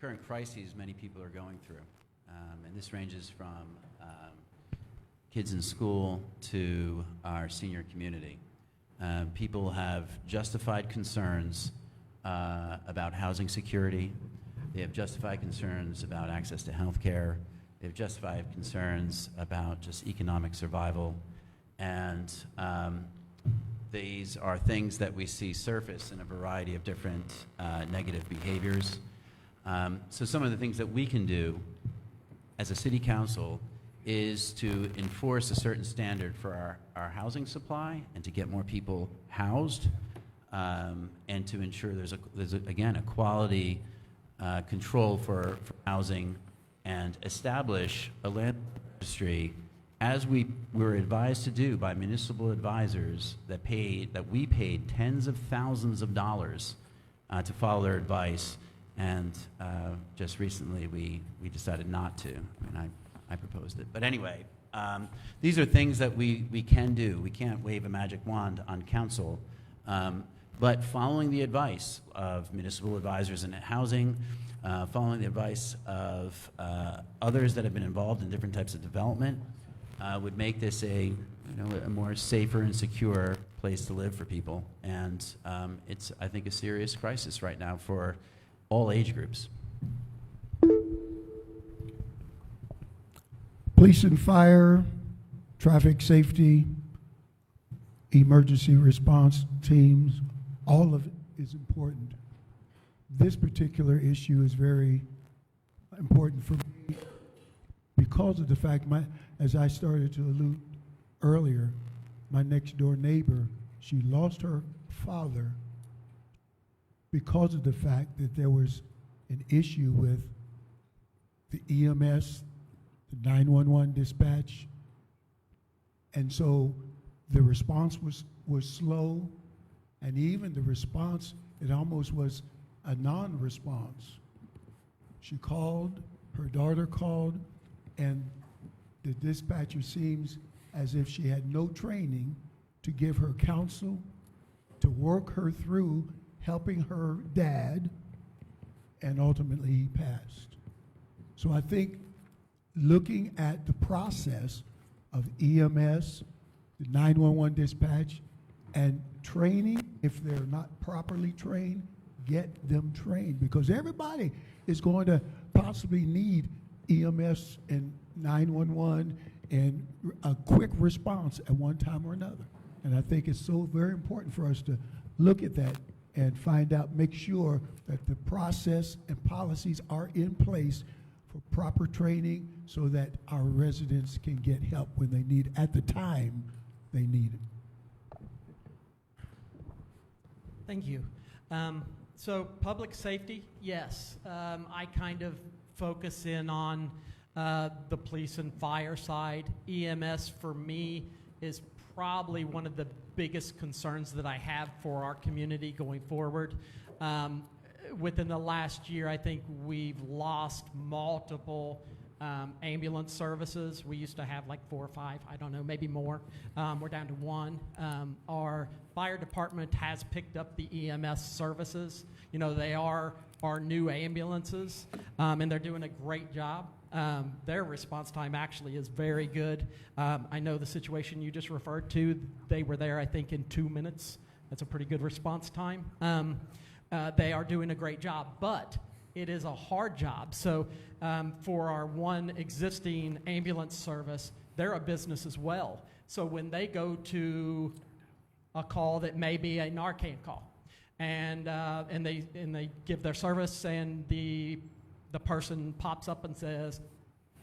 current crises many people are going through. And this ranges from kids in school to our senior community. People have justified concerns about housing security. They have justified concerns about access to health care. They have justified concerns about just economic survival. And these are things that we see surface in a variety of different negative behaviors. So some of the things that we can do as a city council is to enforce a certain standard for our housing supply and to get more people housed, and to ensure there's again, a quality control for housing, and establish a land registry, as we were advised to do by municipal advisors that we paid tens of thousands of dollars to follow their advice, and just recently we decided not to. I mean, I proposed it. But anyway, these are things that we can do. We can't wave a magic wand on council, but following the advice of municipal advisors in housing, following the advice of others that have been involved in different types of development, would make this a more safer and secure place to live for people. And it's, I think, a serious crisis right now for all age groups. Police and fire, traffic safety, emergency response teams, all of it is important. This particular issue is very important for me because of the fact, as I started to allude earlier, my next door neighbor, she lost her father because of the fact that there was an issue with the EMS, the 911 dispatch. And so the response was slow, and even the response, it almost was a non-response. She called, her daughter called, and the dispatcher seems as if she had no training to give her counsel, to work her through helping her dad, and ultimately he passed. So I think looking at the process of EMS, the 911 dispatch, and training, if they're not properly trained, get them trained, because everybody is going to possibly need EMS and 911 and a quick response at one time or another. And I think it's so very important for us to look at that and find out, make sure that the process and policies are in place for proper training so that our residents can get help when they need it, at the time they need it. Thank you. So public safety, yes. I kind of focus in on the police and fire side. EMS for me is probably one of the biggest concerns that I have for our community going forward. Within the last year, I think we've lost multiple ambulance services. We used to have like 4 or 5, I don't know, maybe more. We're down to 1. Our fire department has picked up the EMS services. You know, they are our new ambulances, and they're doing a great job. Their response time actually is very good. I know the situation you just referred to, they were there, I think, in 2 minutes. That's a pretty good response time. They are doing a great job, but it is a hard job. So for our one existing ambulance service, they're a business as well. So when they go to a call that may be a Narcan call, and they give their service, and the person pops up and says,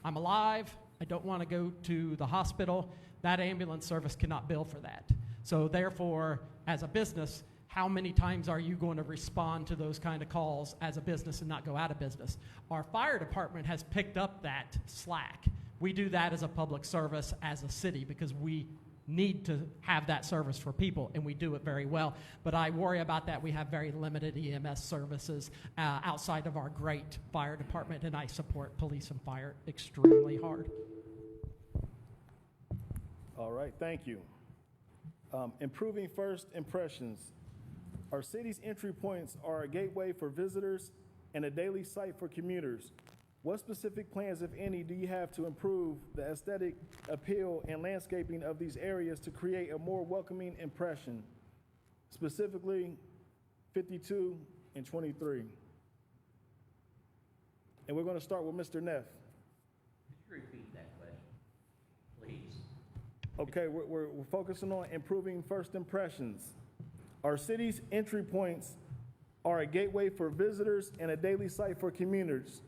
"I'm alive, I don't want to go to the hospital," that ambulance service cannot bill for that. So therefore, as a business, how many times are you going to respond to those kind of calls as a business and not go out of business? Our fire department has picked up that slack. We do that as a public service as a city because we need to have that service for people, and we do it very well. But I worry about that. We have very limited EMS services outside of our great fire department, and I support police and fire extremely hard. All right, thank you. Improving first impressions. Our city's entry points are a gateway for visitors and a daily site for commuters. What specific plans, if any, do you have to improve the aesthetic appeal and landscaping of these areas to create a more welcoming impression? Specifically, 52 and 23. And we're going to start with Mr. Neff. Could you repeat that question, please? Okay, we're focusing on improving first impressions. Our city's entry points are a gateway for visitors and a daily site for commuters.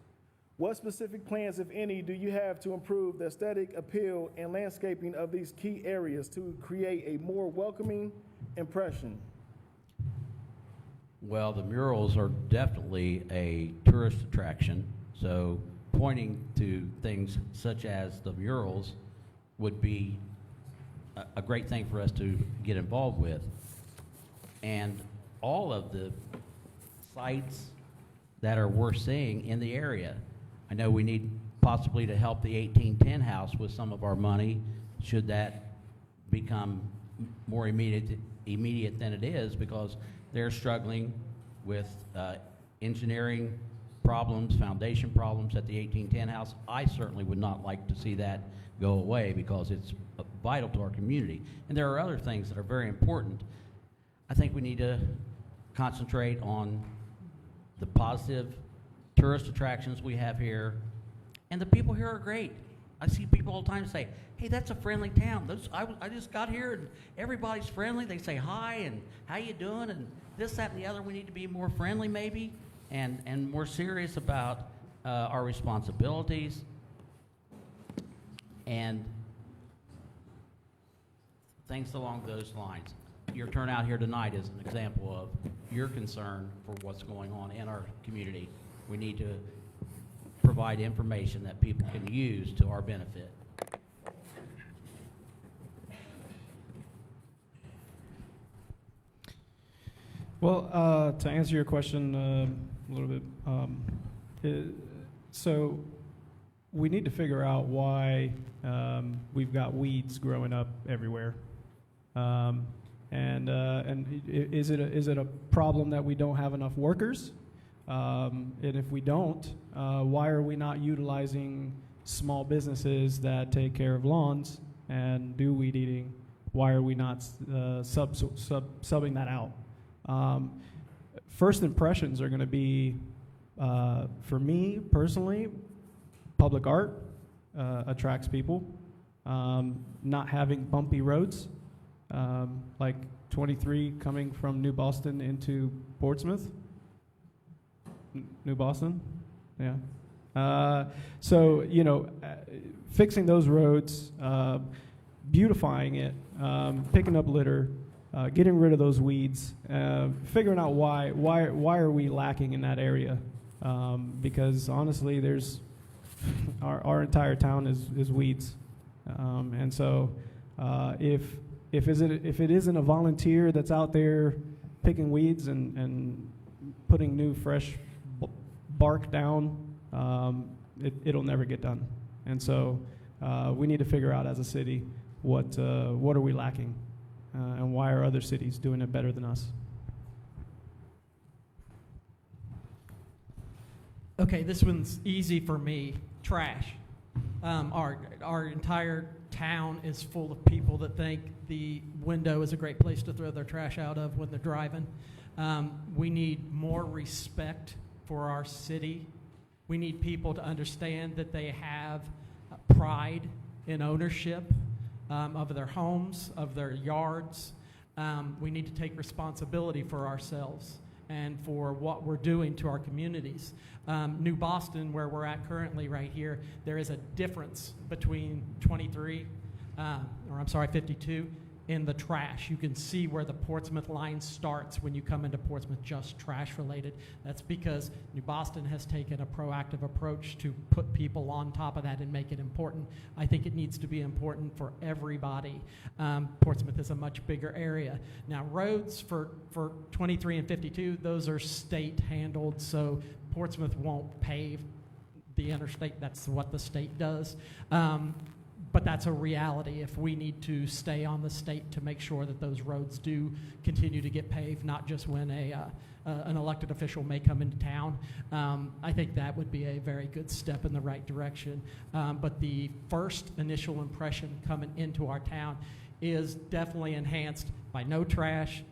What specific plans, if any, do you have to improve the aesthetic appeal and landscaping of these key areas to create a more welcoming impression? Well, the murals are definitely a tourist attraction, so pointing to things such as the murals would be a great thing for us to get involved with. And all of the sites that are worth seeing in the area. I know we need possibly to help the 1810 house with some of our money, should that become more immediate than it is, because they're struggling with engineering problems, foundation problems at the 1810 house. I certainly would not like to see that go away because it's vital to our community. And there are other things that are very important. I think we need to concentrate on the positive tourist attractions we have here, and the people here are great. I see people all the time say, hey, that's a friendly town. I just got here and everybody's friendly. They say hi and how you doing and this, that, and the other. We need to be more friendly maybe and more serious about our responsibilities. And things along those lines. Your turnout here tonight is an example of your concern for what's going on in our community. We need to provide information that people can use to our benefit. Well, to answer your question a little bit, so we need to figure out why we've got weeds growing up everywhere. And is it a problem that we don't have enough workers? And if we don't, why are we not utilizing small businesses that take care of lawns and do weed eating? Why are we not subbing that out? First impressions are going to be, for me personally, public art attracts people. Not having bumpy roads, like 23 coming from New Boston into Portsmouth. New Boston, yeah. So, you know, fixing those roads, beautifying it, picking up litter, getting rid of those weeds, figuring out why are we lacking in that area? Because honestly, there's our entire town is weeds, and so if it isn't a volunteer that's out there picking weeds and putting new fresh bark down, it'll never get done. And so we need to figure out as a city what are we lacking, and why are other cities doing it better than us? Okay, this one's easy for me. Trash. Our entire town is full of people that think the window is a great place to throw their trash out of when they're driving. We need more respect for our city. We need people to understand that they have pride in ownership of their homes, of their yards. We need to take responsibility for ourselves and for what we're doing to our communities. New Boston, where we're at currently right here, there is a difference between 52 in the trash. You can see where the Portsmouth line starts when you come into Portsmouth, just trash related. That's because New Boston has taken a proactive approach to put people on top of that and make it important. I think it needs to be important for everybody. Portsmouth is a much bigger area. Now roads for 23 and 52, those are state handled, so Portsmouth won't pave the interstate. That's what the state does. But that's a reality if we need to stay on the state to make sure that those roads do continue to get paved, not just when an elected official may come into town. I think that would be a very good step in the right direction. But the first initial impression coming into our town is definitely enhanced by no trash.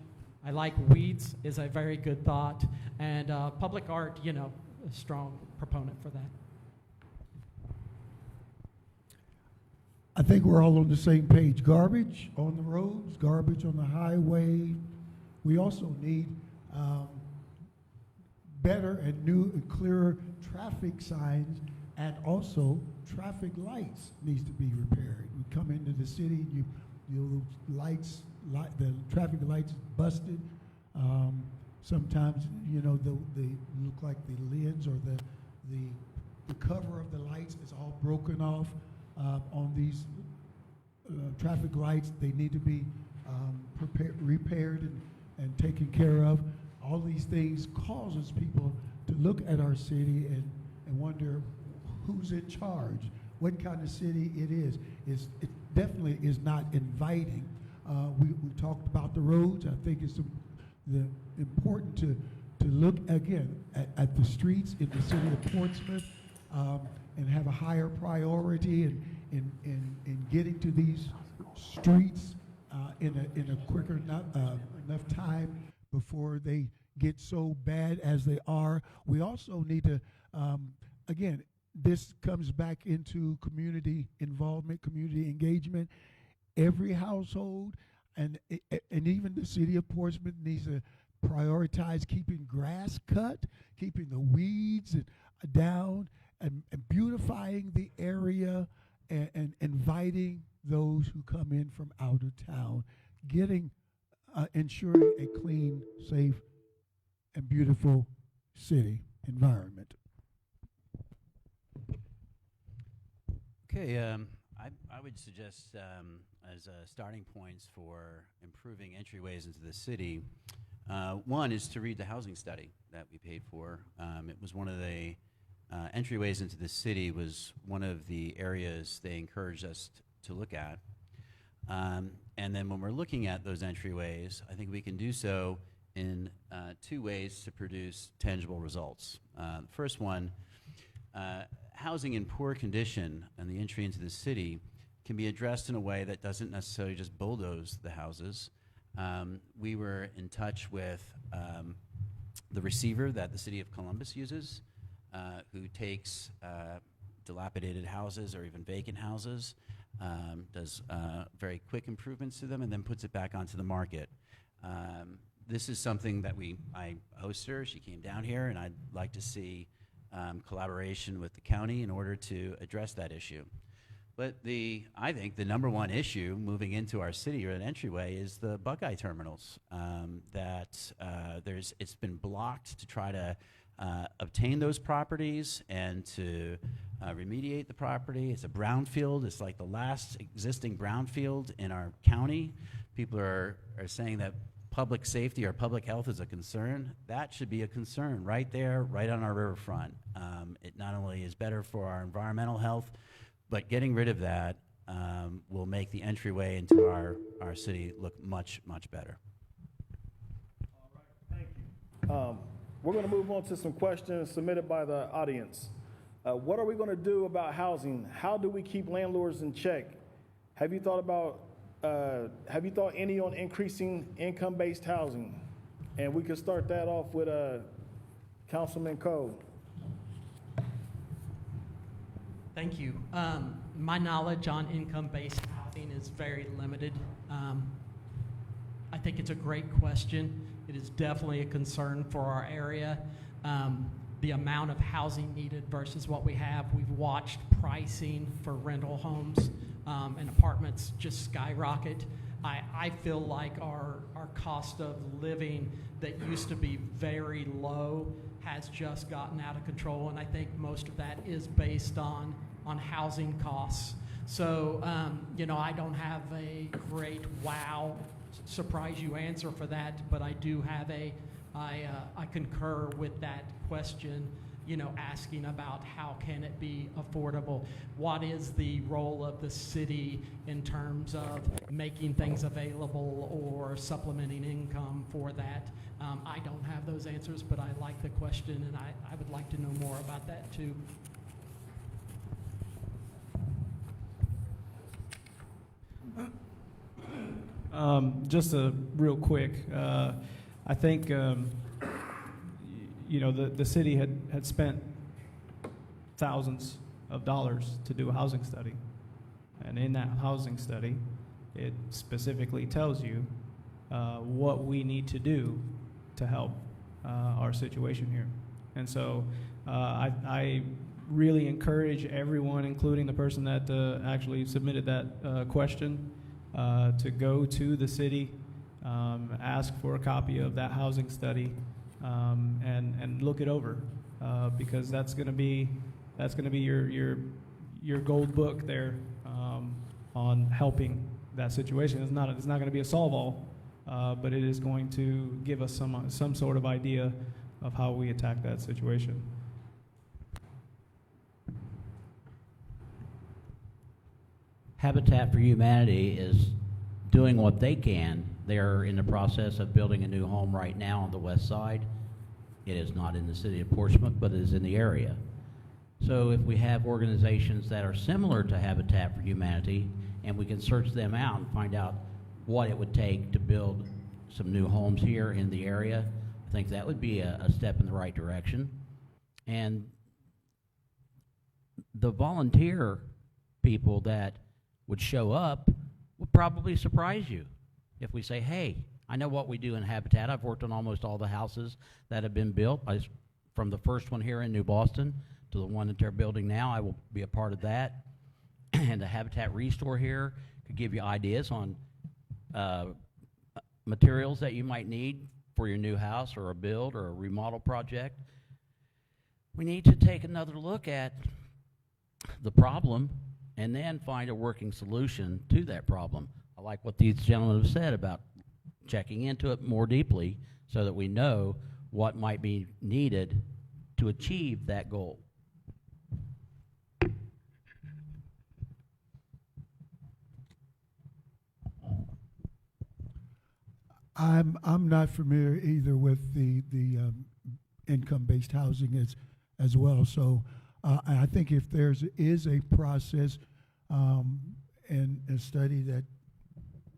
I like weeds is a very good thought. And public art, you know, a strong proponent for that. I think we're all on the same page. Garbage on the roads, garbage on the highway. We also need better and new and clearer traffic signs, and also traffic lights needs to be repaired. You come into the city, those lights, the traffic lights busted. Sometimes, they look like the lens or the cover of the lights is all broken off. On these traffic lights, they need to be repaired and taken care of. All these things causes people to look at our city and wonder who's in charge, what kind of city it is. It definitely is not inviting. We talked about the roads. I think it's important to look again at the streets in the city of Portsmouth and have a higher priority in getting to these streets in a quicker enough time before they get so bad as they are. We also need to, again, this comes back into community involvement, community engagement. Every household and even the city of Portsmouth needs to prioritize keeping grass cut, keeping the weeds down, and beautifying the area, and inviting those who come in from out of town, ensuring a clean, safe, and beautiful city environment. Okay, I would suggest as starting points for improving entryways into the city, one is to read the housing study that we paid for. It was one of the entryways into the city was one of the areas they encouraged us to look at. And then when we're looking at those entryways, I think we can do so in two ways to produce tangible results. The first one, housing in poor condition and the entry into the city can be addressed in a way that doesn't necessarily just bulldoze the houses. We were in touch with the receiver that the city of Columbus uses, who takes dilapidated houses or even vacant houses, does very quick improvements to them, and then puts it back onto the market. This is something that I host her. She came down here, and I'd like to see collaboration with the county in order to address that issue. But I think the number one issue moving into our city or an entryway is the Buckeye terminals. It's been blocked to try to obtain those properties and to remediate the property. It's a brownfield. It's like the last existing brownfield in our county. People are saying that public safety or public health is a concern. That should be a concern right there, right on our riverfront. It not only is better for our environmental health, but getting rid of that will make the entryway into our city look much, much better. All right, thank you. We're going to move on to some questions submitted by the audience. What are we going to do about housing? How do we keep landlords in check? Have you thought any on increasing income-based housing? And we could start that off with Councilman Cole. Thank you. My knowledge on income-based housing is very limited. I think it's a great question. It is definitely a concern for our area. The amount of housing needed versus what we have. We've watched pricing for rental homes and apartments just skyrocket. I feel like our cost of living that used to be very low has just gotten out of control, and I think most of that is based on housing costs. So, I don't have a great wow, surprise you answer for that, but I do have I concur with that question, asking about how can it be affordable? What is the role of the city in terms of making things available or supplementing income for that? I don't have those answers, but I like the question, and I would like to know more about that too. Just real quick, I think the city had spent thousands of dollars to do a housing study. And in that housing study, it specifically tells you what we need to do to help our situation here. And so I really encourage everyone, including the person that actually submitted that question, to go to the city, ask for a copy of that housing study, and look it over, because that's going to be your gold book there on helping that situation. It's not going to be a solve-all, but it is going to give us some sort of idea of how we attack that situation. Habitat for Humanity is doing what they can. They're in the process of building a new home right now on the west side. It is not in the city of Portsmouth, but it is in the area. So if we have organizations that are similar to Habitat for Humanity, and we can search them out and find out what it would take to build some new homes here in the area, I think that would be a step in the right direction. And the volunteer people that would show up would probably surprise you if we say, hey, I know what we do in Habitat. I've worked on almost all the houses that have been built, from the first one here in New Boston to the one that they're building now. I will be a part of that. And the Habitat Restore here could give you ideas on materials that you might need for your new house or a build or a remodel project. We need to take another look at the problem and then find a working solution to that problem. I like what these gentlemen have said about checking into it more deeply so that we know what might be needed to achieve that goal. I'm not familiar either with the income-based housing as well. So I think if is a process and a study that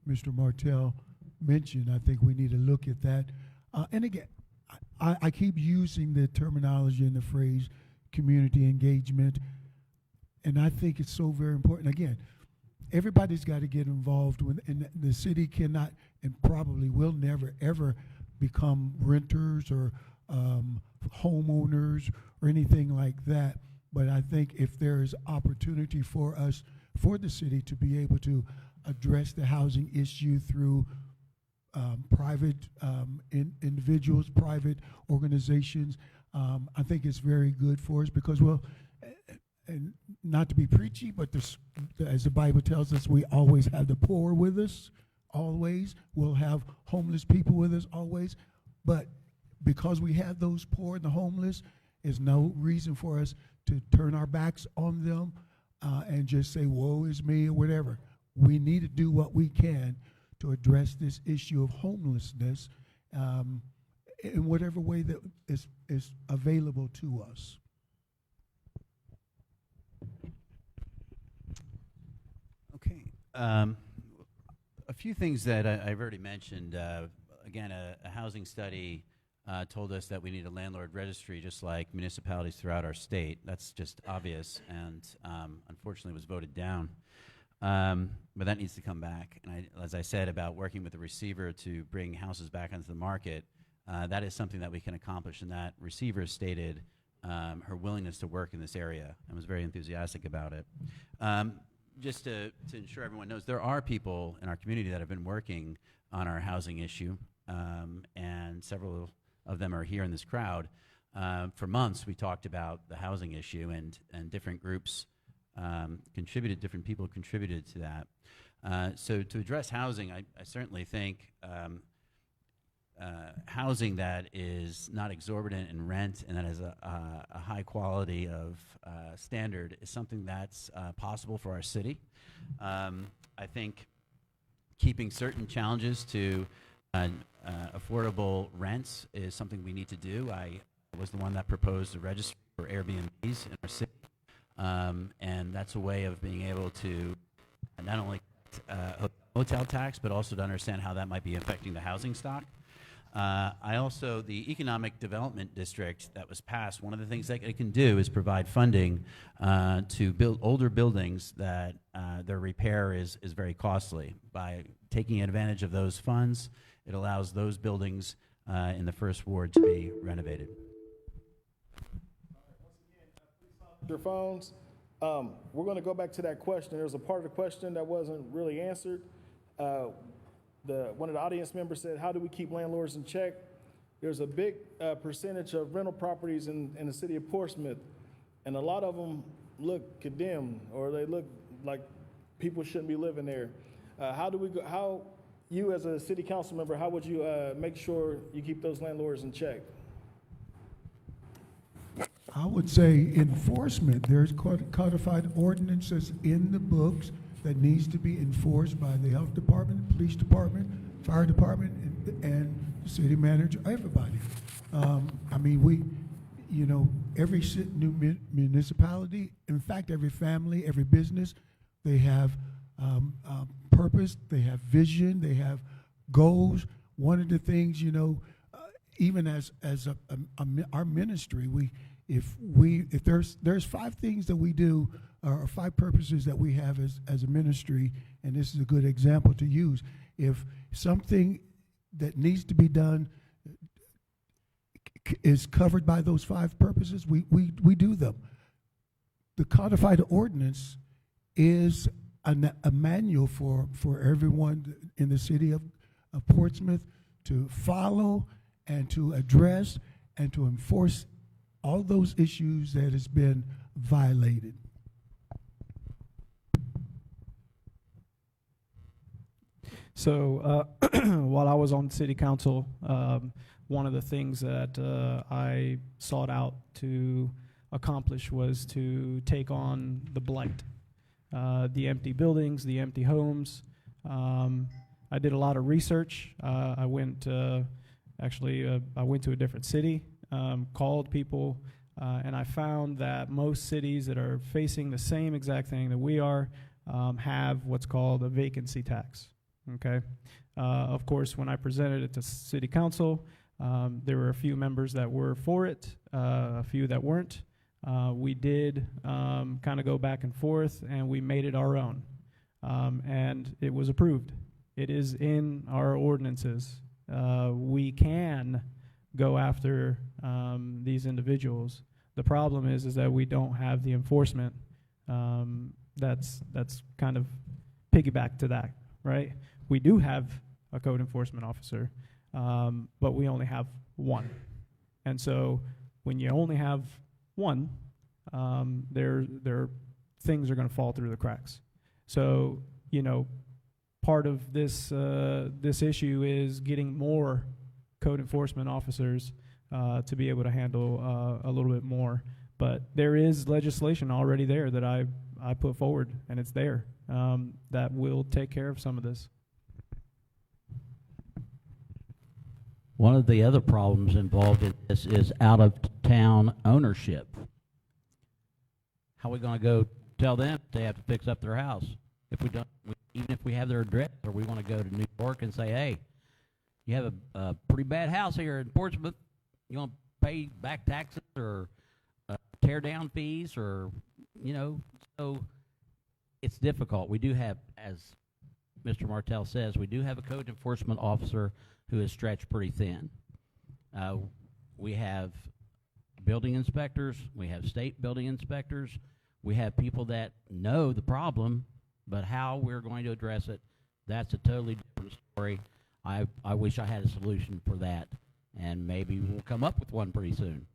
Mr. Martell mentioned, I think we need to look at that. And again, I keep using the terminology and the phrase community engagement, and I think it's so very important. Again, everybody's got to get involved and the city cannot and probably will never ever become renters or homeowners or anything like that. But I think if there is opportunity for us, for the city to be able to address the housing issue through private individuals, private organizations, I think it's very good for us because, well, and not to be preachy, but as the Bible tells us, we always have the poor with us, always. We'll have homeless people with us, always. But because we have those poor and the homeless, there's no reason for us to turn our backs on them and just say, woe is me, or whatever. We need to do what we can to address this issue of homelessness in whatever way that is available to us. Okay. A few things that I've already mentioned. Again, a housing study told us that we need a landlord registry just like municipalities throughout our state. That's just obvious, and unfortunately was voted down. But that needs to come back. And as I said about working with the receiver to bring houses back onto the market, that is something that we can accomplish, and that receiver stated her willingness to work in this area and was very enthusiastic about it. Just to ensure everyone knows, there are people in our community that have been working on our housing issue, and several of them are here in this crowd. For months, we talked about the housing issue, and different groups contributed, different people contributed to that. So to address housing, I certainly think housing that is not exorbitant in rent and that has a high quality of standard is something that's possible for our city. I think keeping certain challenges to affordable rents is something we need to do. I was the one that proposed a registry for Airbnbs in our city, and that's a way of being able to not only hotel tax, but also to understand how that might be affecting the housing stock. I also, the Economic Development District that was passed, one of the things that it can do is provide funding to build older buildings that their repair is very costly. By taking advantage of those funds, it allows those buildings in the first ward to be renovated. Your phones. We're going to go back to that question. There's a part of the question that wasn't really answered. One of the audience members said, how do we keep landlords in check? There's a big percentage of rental properties in the city of Portsmouth, and a lot of them look condemned, or they look like people shouldn't be living there. How you as a city council member, how would you make sure you keep those landlords in check? I would say enforcement. There's codified ordinances in the books that needs to be enforced by the health department, police department, fire department, and the city manager, everybody. I mean, every new municipality, in fact, every family, every business, they have purpose, they have vision, they have goals. One of the things, even as our ministry, if there's 5 things that we do, or 5 purposes that we have as a ministry, and this is a good example to use. If something that needs to be done is covered by those 5 purposes, we do them. The codified ordinance is a manual for everyone in the city of Portsmouth to follow and to address and to enforce all those issues that has been violated. So while I was on city council, one of the things that I sought out to accomplish was to take on the blight, the empty buildings, the empty homes. I did a lot of research. I went to a different city, called people, and I found that most cities that are facing the same exact thing that we are have what's called a vacancy tax. Okay. Of course, when I presented it to city council, there were a few members that were for it, a few that weren't. We did kind of go back and forth, and we made it our own. And it was approved. It is in our ordinances. We can go after these individuals. The problem is that we don't have the enforcement that's kind of piggyback to that, right? We do have a code enforcement officer, but we only have one. And so when you only have one, things are going to fall through the cracks. So, part of this issue is getting more code enforcement officers to be able to handle a little bit more. But there is legislation already there that I put forward, and it's there, that will take care of some of this. One of the other problems involved in this is out-of-town ownership. How are we going to go tell them they have to fix up their house? If we don't, even if we have their address, or we want to go to New York and say, hey, you have a pretty bad house here in Portsmouth. You want to pay back taxes or tear down fees, or, so it's difficult. We do have, as Mr. Martell says, we do have a code enforcement officer who is stretched pretty thin. We have building inspectors, we have state building inspectors, we have people that know the problem, but how we're going to address it, that's a totally different story. I wish I had a solution for that, and maybe we'll come up with one pretty soon.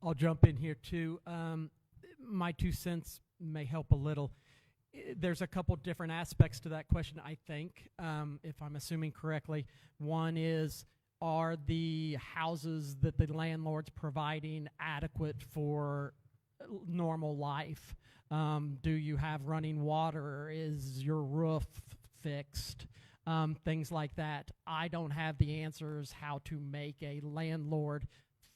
I'll jump in here too. My 2 cents may help a little. There's a couple different aspects to that question, I think, if I'm assuming correctly. One is, are the houses that the landlord's providing adequate for normal life? Do you have running water? Is your roof fixed? Things like that. I don't have the answers how to make a landlord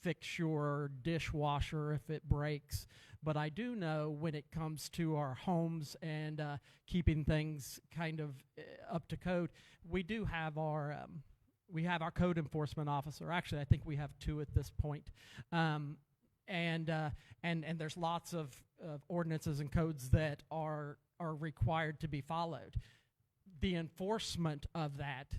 fix your dishwasher if it breaks, but I do know when it comes to our homes and keeping things kind of up to code, we do have our code enforcement officer. Actually, I think we have 2 at this point. And there's lots of ordinances and codes that are required to be followed. The enforcement of that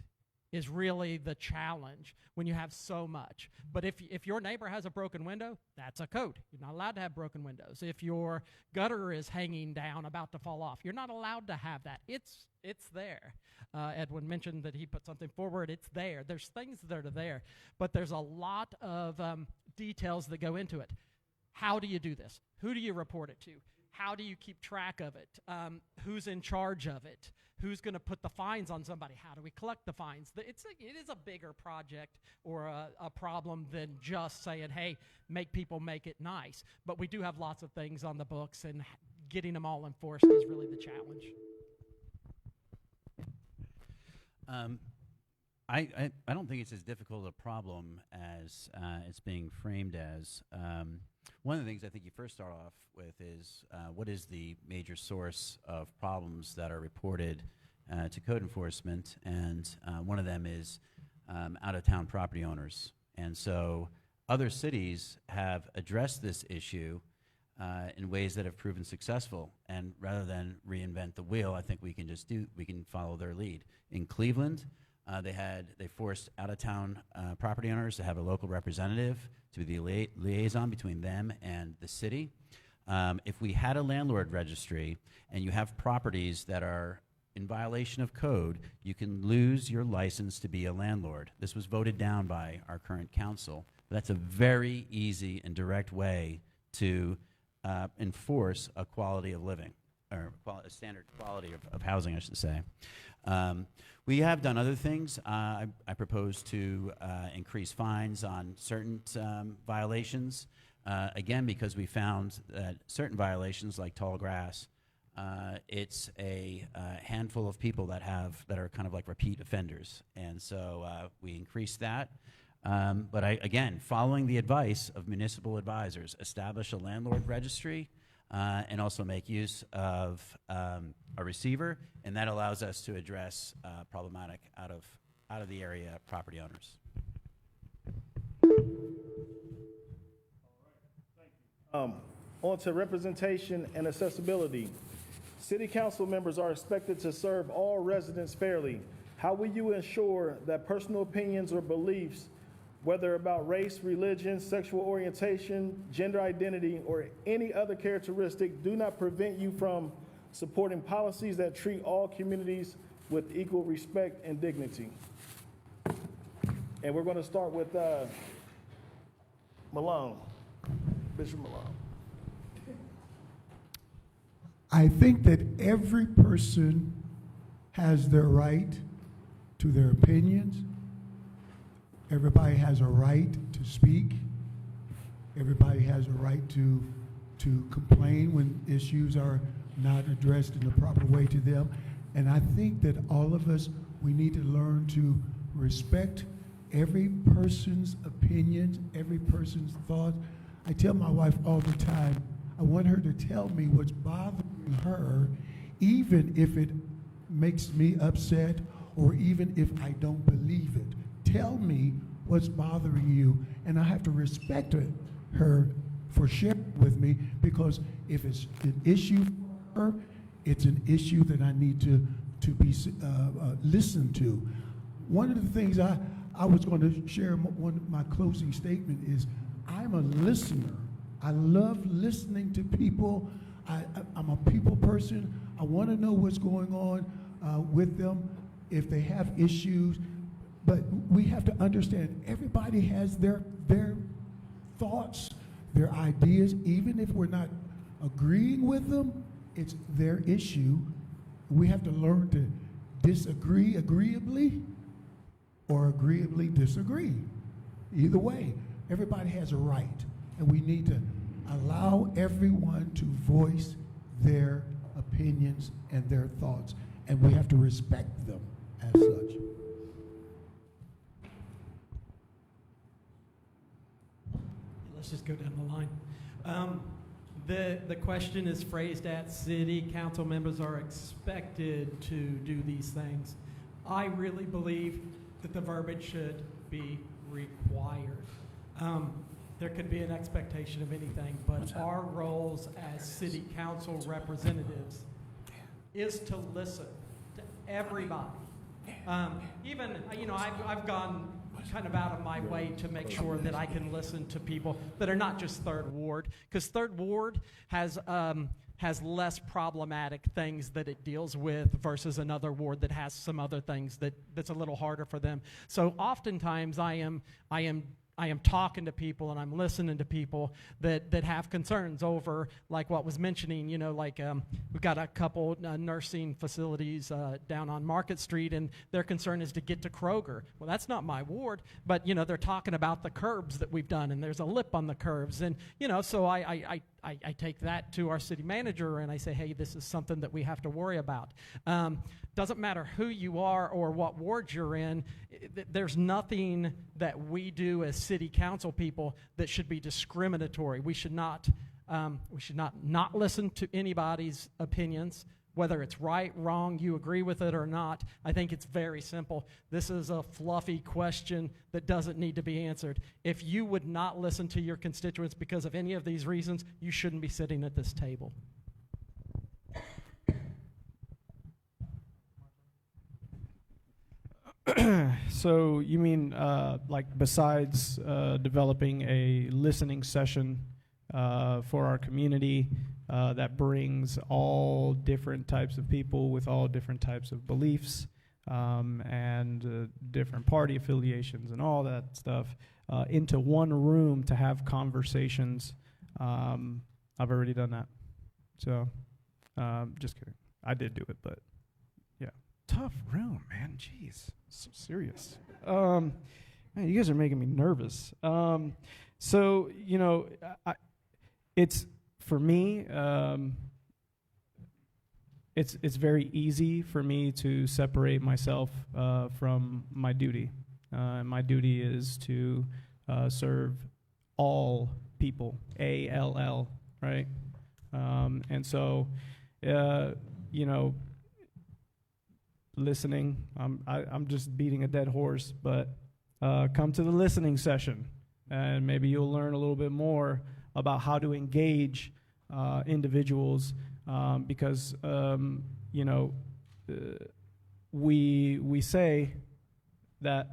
is really the challenge when you have so much. But if your neighbor has a broken window, that's a code. You're not allowed to have broken windows. If your gutter is hanging down, about to fall off, you're not allowed to have that. It's there. Edwin mentioned that he put something forward. It's there. There's things that are there, but there's a lot of details that go into it. How do you do this? Who do you report it to? How do you keep track of it? Who's in charge of it? Who's going to put the fines on somebody? How do we collect the fines? It is a bigger project or a problem than just saying, hey, make people make it nice. But we do have lots of things on the books, and getting them all enforced is really the challenge. I don't think it's as difficult a problem as it's being framed as. One of the things I think you first start off with is what is the major source of problems that are reported to code enforcement, and one of them is out-of-town property owners. And so other cities have addressed this issue in ways that have proven successful, and rather than reinvent the wheel, I think we can follow their lead. In Cleveland, they forced out-of-town property owners to have a local representative to be the liaison between them and the city. If we had a landlord registry and you have properties that are in violation of code, you can lose your license to be a landlord. This was voted down by our current council. That's a very easy and direct way to enforce a quality of living, or a standard quality of housing, I should say. We have done other things. I propose to increase fines on certain violations. Again, because we found that certain violations, like tall grass, it's a handful of people that are kind of like repeat offenders, and so we increased that. But again, following the advice of municipal advisors, establish a landlord registry, and also make use of a receiver, and that allows us to address problematic out of the area property owners. On to representation and accessibility. City council members are expected to serve all residents fairly. How will you ensure that personal opinions or beliefs, whether about race, religion, sexual orientation, gender identity, or any other characteristic, do not prevent you from supporting policies that treat all communities with equal respect and dignity? And we're going to start with Malone, Bishop Malone. I think that every person has their right to their opinions. Everybody has a right to speak. Everybody has a right to complain when issues are not addressed in the proper way to them. And I think that all of us, we need to learn to respect every person's opinions, every person's thoughts. I tell my wife all the time, I want her to tell me what's bothering her, even if it makes me upset or even if I don't believe it. Tell me what's bothering you, and I have to respect her for sharing with me, because if it's an issue for her, it's an issue that I need to be listened to. One of the things I was going to share, my closing statement is, I'm a listener. I love listening to people. I'm a people person. I want to know what's going on with them, if they have issues. But we have to understand everybody has their thoughts, their ideas. Even if we're not agreeing with them, it's their issue. We have to learn to disagree agreeably or agreeably disagree. Either way, everybody has a right, and we need to allow everyone to voice their opinions and their thoughts, and we have to respect them as such. Let's just go down the line. The question is phrased at city council members are expected to do these things. I really believe that the verbiage should be required. There could be an expectation of anything, but our roles as city council representatives is to listen to everybody. Even, I've gone kind of out of my way to make sure that I can listen to people that are not just Third Ward, because Third Ward has less problematic things that it deals with versus another ward that has some other things that's a little harder for them. So oftentimes I am talking to people and I'm listening to people that have concerns over, like what was mentioning, we've got a couple nursing facilities down on Market Street, and their concern is to get to Kroger. Well, that's not my ward, but, they're talking about the curbs that we've done, and there's a lip on the curves. And, so I take that to our city manager and I say, hey, this is something that we have to worry about. Doesn't matter who you are or what ward you're in, there's nothing that we do as city council people that should be discriminatory. We should not listen to anybody's opinions, whether it's right, wrong, you agree with it or not. I think it's very simple. This is a fluffy question that doesn't need to be answered. If you would not listen to your constituents because of any of these reasons, you shouldn't be sitting at this table. So you mean besides developing a listening session for our community that brings all different types of people with all different types of beliefs and different party affiliations and all that stuff into one room to have conversations, I've already done that. So just kidding. I did do it, but yeah. Tough room, man. Jeez. So serious. Man, you guys are making me nervous. So, it's, for me, it's very easy for me to separate myself from my duty. My duty is to serve all people, A-L-L, right? And so, listening, I'm just beating a dead horse, but come to the listening session, and maybe you'll learn a little bit more about how to engage individuals, because we say that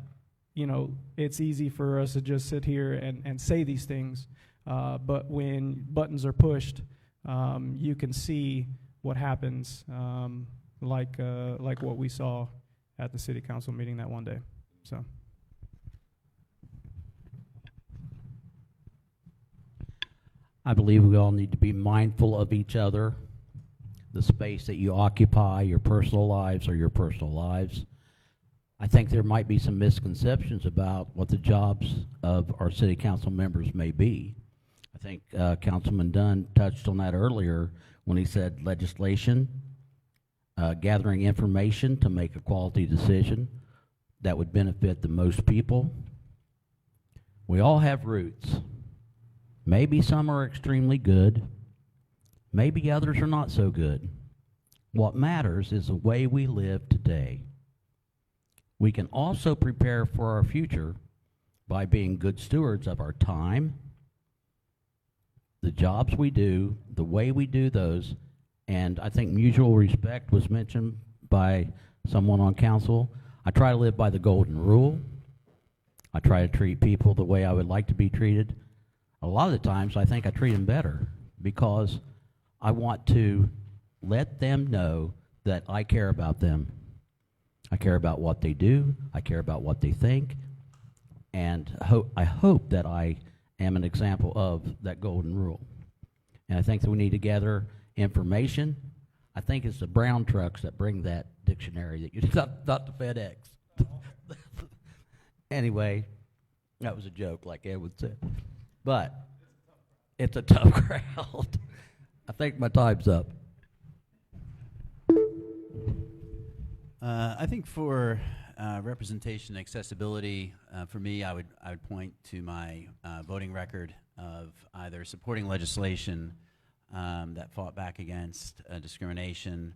it's easy for us to just sit here and say these things, but when buttons are pushed, you can see what happens. Like what we saw at the city council meeting that one day. So, I believe we all need to be mindful of each other, the space that you occupy, your personal lives are your personal lives. I think there might be some misconceptions about what the jobs of our city council members may be. I think Councilman Dunne touched on that earlier when he said legislation, gathering information to make a quality decision that would benefit the most people. We all have roots. Maybe some are extremely good. Maybe others are not so good. What matters is the way we live today. We can also prepare for our future by being good stewards of our time, the jobs we do, the way we do those, and I think mutual respect was mentioned by someone on council. I try to live by the golden rule. I try to treat people the way I would like to be treated. A lot of the times I think I treat them better because I want to let them know that I care about them. I care about what they do. I care about what they think. And I hope that I am an example of that golden rule. And I think that we need to gather information. I think it's the brown trucks that bring that dictionary, that you not the FedEx. Anyway, that was a joke, like Edwin said. But it's a tough crowd. I think my time's up. I think for representation and accessibility, for me, I would point to my voting record of either supporting legislation that fought back against discrimination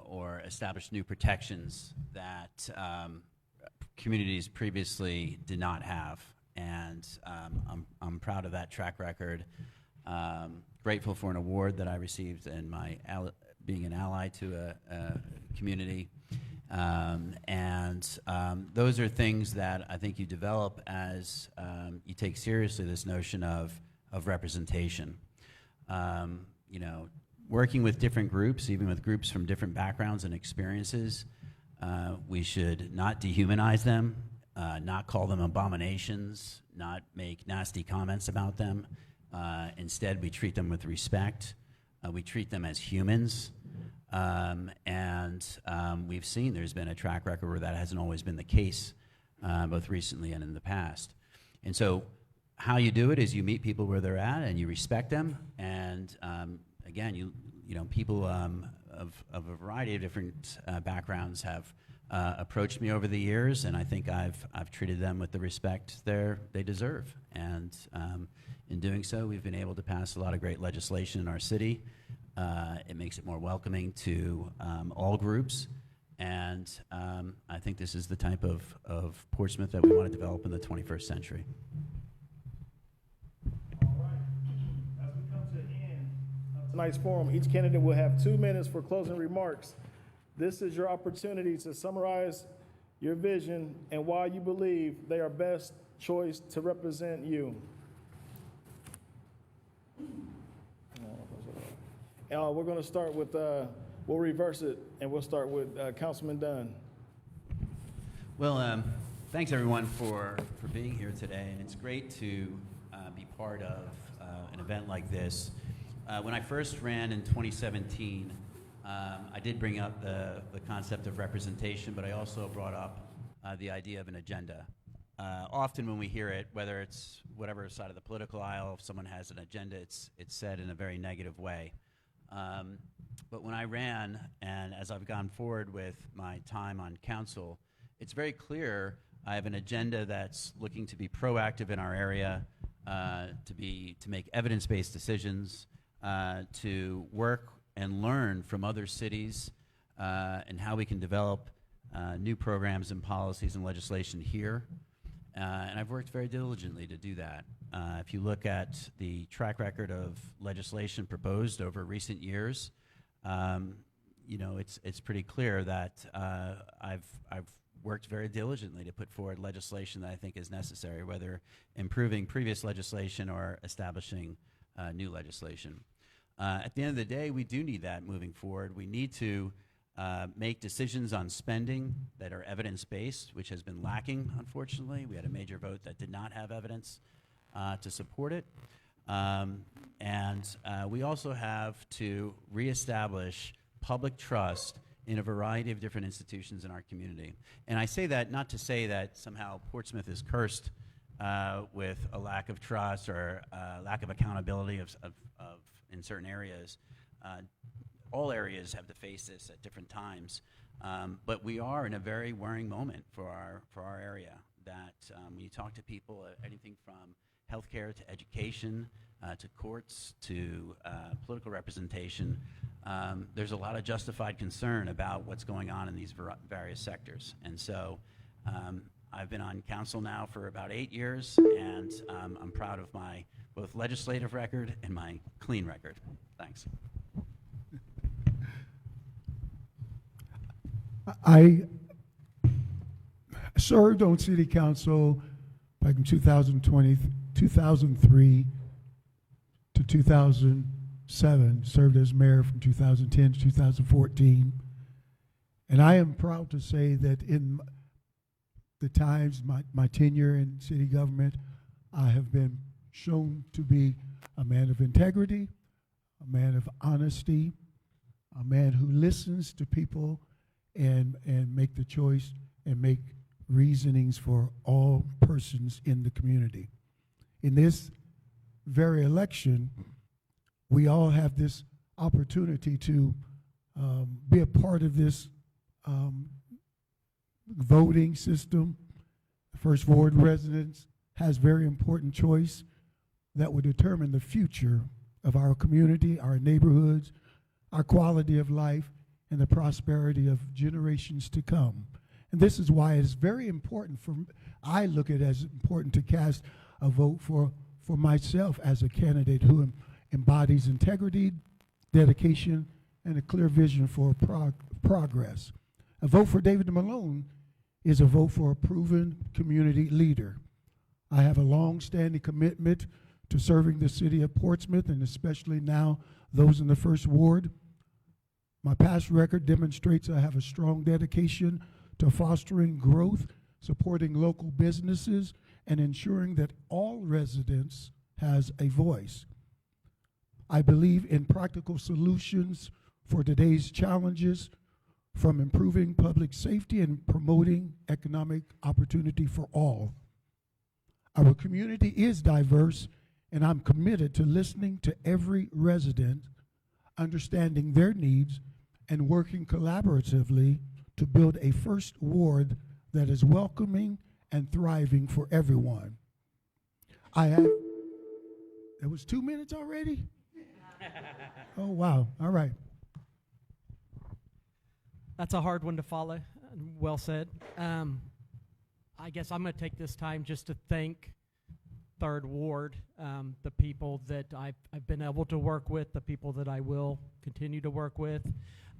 or established new protections that communities previously did not have. And I'm proud of that track record. Grateful for an award that I received in my being an ally to a community. Those are things that I think you develop as you take seriously this notion of representation. You know, working with different groups, even with groups from different backgrounds and experiences, we should not dehumanize them, not call them abominations, not make nasty comments about them. Instead, we treat them with respect. We treat them as humans. We've seen there's been a track record where that hasn't always been the case, both recently and in the past. And so how you do it is you meet people where they're at and you respect them. And again, you know, people of a variety of different backgrounds have approached me over the years, and I think I've treated them with the respect they deserve. And in doing so, we've been able to pass a lot of great legislation in our city. It makes it more welcoming to all groups, and I think this is the type of Portsmouth that we want to develop in the 21st century. All right. As we come to the end of tonight's forum, each candidate will have 2 minutes for closing remarks. This is your opportunity to summarize your vision and why you believe they are best choice to represent you. We're going to start with, we'll reverse it, and we'll start with Councilman Dunne. Well, thanks everyone for being here today, and it's great to be part of an event like this. When I first ran in 2017, I did bring up the concept of representation, but I also brought up the idea of an agenda. Often when we hear it, whether it's whatever side of the political aisle, if someone has an agenda, it's said in a very negative way. But when I ran, and as I've gone forward with my time on council, it's very clear I have an agenda that's looking to be proactive in our area, to make evidence-based decisions, to work and learn from other cities, and how we can develop new programs and policies and legislation here. And I've worked very diligently to do that. If you look at the track record of legislation proposed over recent years, you know, it's pretty clear that I've worked very diligently to put forward legislation that I think is necessary, whether improving previous legislation or establishing new legislation. At the end of the day, we do need that moving forward. We need to make decisions on spending that are evidence-based, which has been lacking, unfortunately. We had a major vote that did not have evidence to support it. We also have to reestablish public trust in a variety of different institutions in our community. And I say that not to say that somehow Portsmouth is cursed with a lack of trust or lack of accountability in certain areas. All areas have to face this at different times, but we are in a very worrying moment for our area. That when you talk to people, anything from healthcare to education to courts to political representation, there's a lot of justified concern about what's going on in these various sectors. And so I've been on council now for about 8 years, and I'm proud of my both legislative record and my clean record. Thanks. I served on city council back in 2003 to 2007, served as mayor from 2010 to 2014. And I am proud to say that in the times, my tenure in city government, I have been shown to be a man of integrity, a man of honesty, a man who listens to people and make the choice and make reasonings for all persons in the community. In this very election, we all have this opportunity to be a part of this voting system. The First Ward residents has very important choice that will determine the future of our community, our neighborhoods, our quality of life, and the prosperity of generations to come. And this is why it's very important I look at it as important to cast a vote for myself as a candidate who embodies integrity, dedication, and a clear vision for progress. A vote for David Malone is a vote for a proven community leader. I have a long-standing commitment to serving the city of Portsmouth, and especially now those in the First Ward. My past record demonstrates I have a strong dedication to fostering growth, supporting local businesses, and ensuring that all residents has a voice. I believe in practical solutions for today's challenges, from improving public safety and promoting economic opportunity for all. Our community is diverse, and I'm committed to listening to every resident, understanding their needs, and working collaboratively to build a first ward that is welcoming and thriving for everyone. It was 2 minutes already? Oh, wow. All right. That's a hard one to follow. Well said. I guess I'm going to take this time just to thank Third Ward, the people that I've been able to work with, the people that I will continue to work with.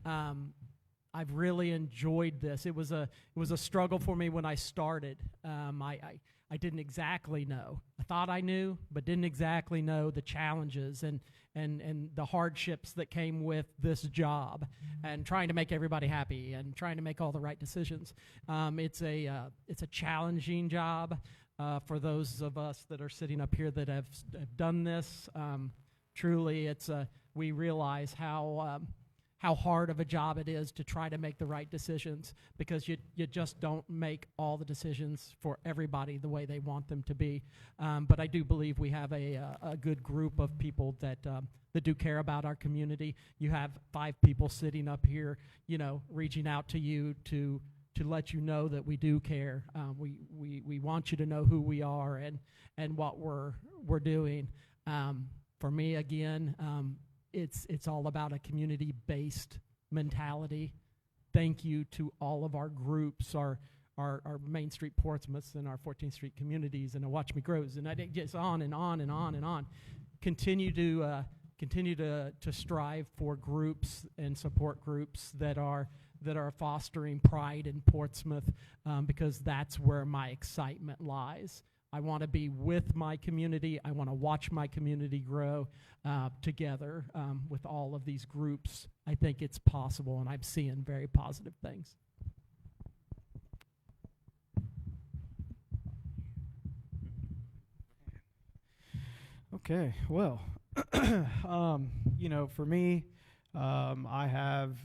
I've really enjoyed this. It was a struggle for me when I started. I didn't exactly know. I thought I knew, but didn't exactly know the challenges and the hardships that came with this job, and trying to make everybody happy and trying to make all the right decisions. It's a challenging job for those of us that are sitting up here that have done this. Truly, we realize how hard of a job it is to try to make the right decisions, because you just don't make all the decisions for everybody the way they want them to be. But I do believe we have a good group of people that do care about our community. You have 5 people sitting up here, reaching out to you to let you know that we do care. We want you to know who we are and what we're doing. For me, again, it's all about a community-based mentality. Thank you to all of our groups, our Main Street Portsmouths and our 14th Street communities and the Watch Me Grows, and I think just on and on and on and on. Continue to strive for groups and support groups that are fostering pride in Portsmouth, because that's where my excitement lies. I want to be with my community. I want to watch my community grow together with all of these groups. I think it's possible, and I'm seeing very positive things. Okay, well, for me, I have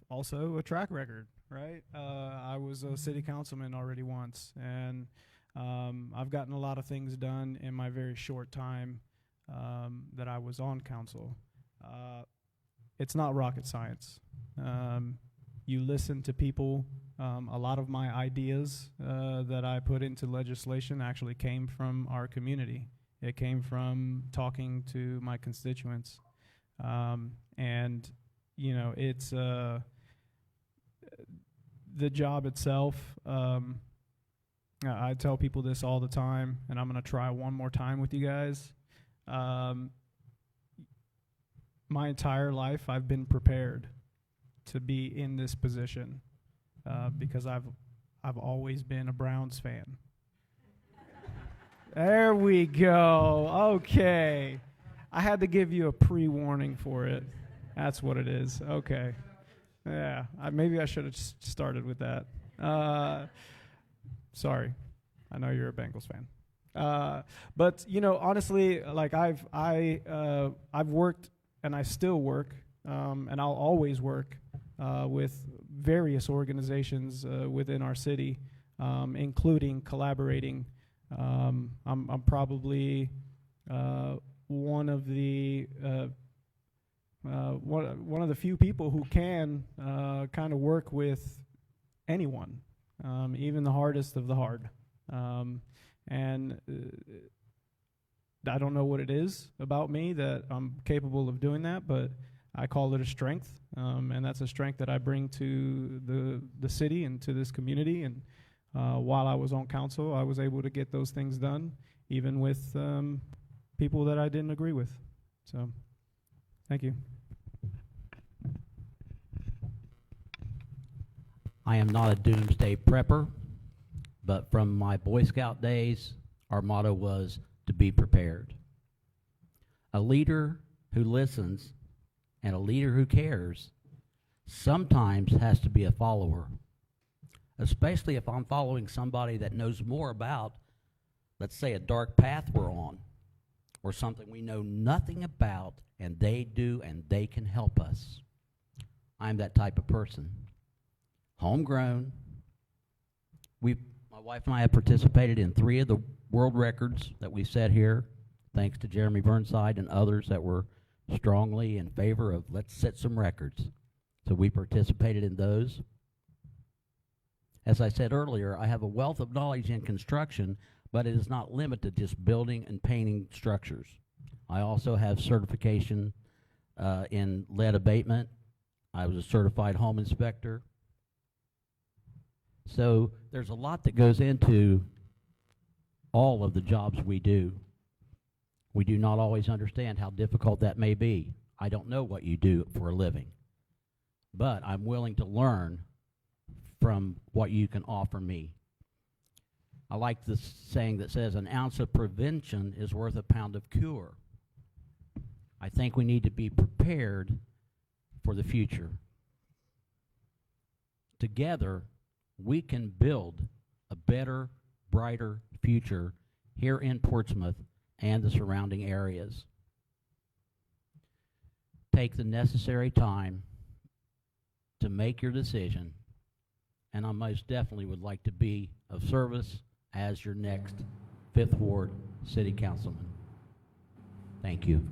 also a track record, right? I was a city councilman already once, and I've gotten a lot of things done in my very short time that I was on council. It's not rocket science. You listen to people. A lot of my ideas that I put into legislation actually came from our community. It came from talking to my constituents. And, it's the job itself. I tell people this all the time, and I'm going to try one more time with you guys. My entire life, I've been prepared to be in this position because I've always been a Browns fan. There we go. Okay. I had to give you a pre-warning for it. That's what it is. Okay. Yeah. Maybe I should have started with that. Sorry. I know you're a Bengals fan. But honestly, like I've worked, and I still work, and I'll always work with various organizations within our city, including collaborating. I'm probably one of the few people who can kind of work with anyone, even the hardest of the hard. And I don't know what it is about me that I'm capable of doing that, but I call it a strength, and that's a strength that I bring to the city and to this community. And while I was on council, I was able to get those things done, even with people that I didn't agree with. So, thank you. I am not a doomsday prepper, but from my Boy Scout days, our motto was to be prepared. A leader who listens and a leader who cares sometimes has to be a follower, especially if I'm following somebody that knows more about, let's say, a dark path we're on, or something we know nothing about, and they do, and they can help us. I'm that type of person. Homegrown. My wife and I have participated in 3 of the world records that we've set here, thanks to Jeremy Burnside and others that were strongly in favor of let's set some records. So we participated in those. As I said earlier, I have a wealth of knowledge in construction, but it is not limited to just building and painting structures. I also have certification in lead abatement. I was a certified home inspector. So there's a lot that goes into all of the jobs we do. We do not always understand how difficult that may be. I don't know what you do for a living, but I'm willing to learn from what you can offer me. I like this saying that says an ounce of prevention is worth a pound of cure. I think we need to be prepared for the future. Together, we can build a better, brighter future here in Portsmouth and the surrounding areas. Take the necessary time to make your decision, and I most definitely would like to be of service as your next 5th Ward City Councilman. Thank you.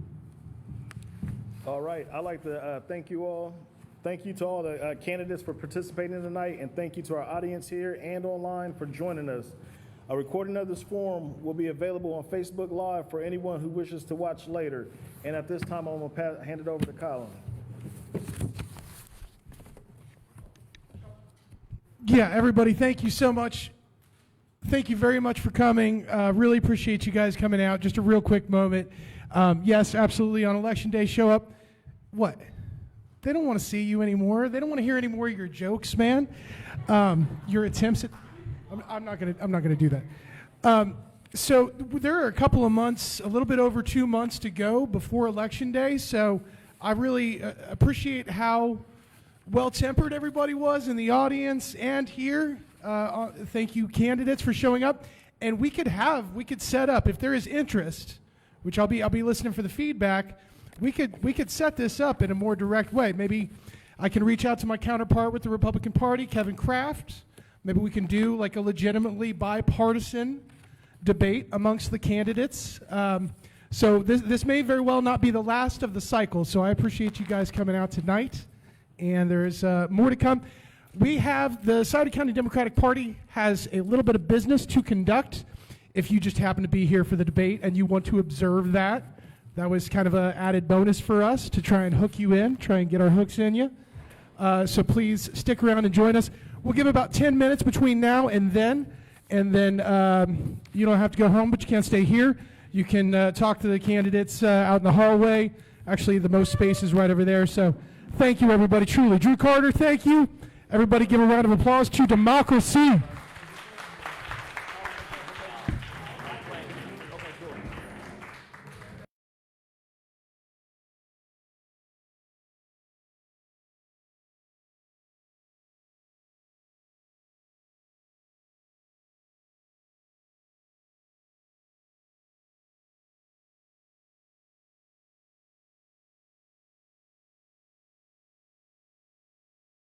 All right, I'd like to thank you all. Thank you to all the candidates for participating tonight, and thank you to our audience here and online for joining us. A recording of this forum will be available on Facebook Live for anyone who wishes to watch later. And at this time, I'm going to hand it over to Colin. Yeah, everybody, thank you so much. Thank you very much for coming. Really appreciate you guys coming out. Just a real quick moment. Yes, absolutely, on Election Day, show up. What? They don't want to see you anymore. They don't want to hear any more of your jokes, man. Your attempts at... I'm not gonna do that. So there are a couple of months, a little bit over 2 months to go before Election Day. So I really appreciate how well-tempered everybody was in the audience and here. Thank you, candidates, for showing up. And we could set up, if there is interest, which I'll be listening for the feedback. We could set this up in a more direct way. Maybe I can reach out to my counterpart with the Republican Party, Kevin Kraft. Maybe we can do like a legitimately bipartisan debate amongst the candidates. So this may very well not be the last of the cycle. So I appreciate you guys coming out tonight. And there's more to come. We have the Scioto County Democratic Party has a little bit of business to conduct. If you just happen to be here for the debate and you want to observe that was kind of an added bonus for us to try and hook you in, try and get our hooks in you. So please stick around and join us. We'll give about 10 minutes between now and then you don't have to go home, but you can't stay here. You can talk to the candidates out in the hallway. Actually, the most space is right over there. So thank you, everybody, truly. Drew Carter, thank you. Everybody give a round of applause to democracy.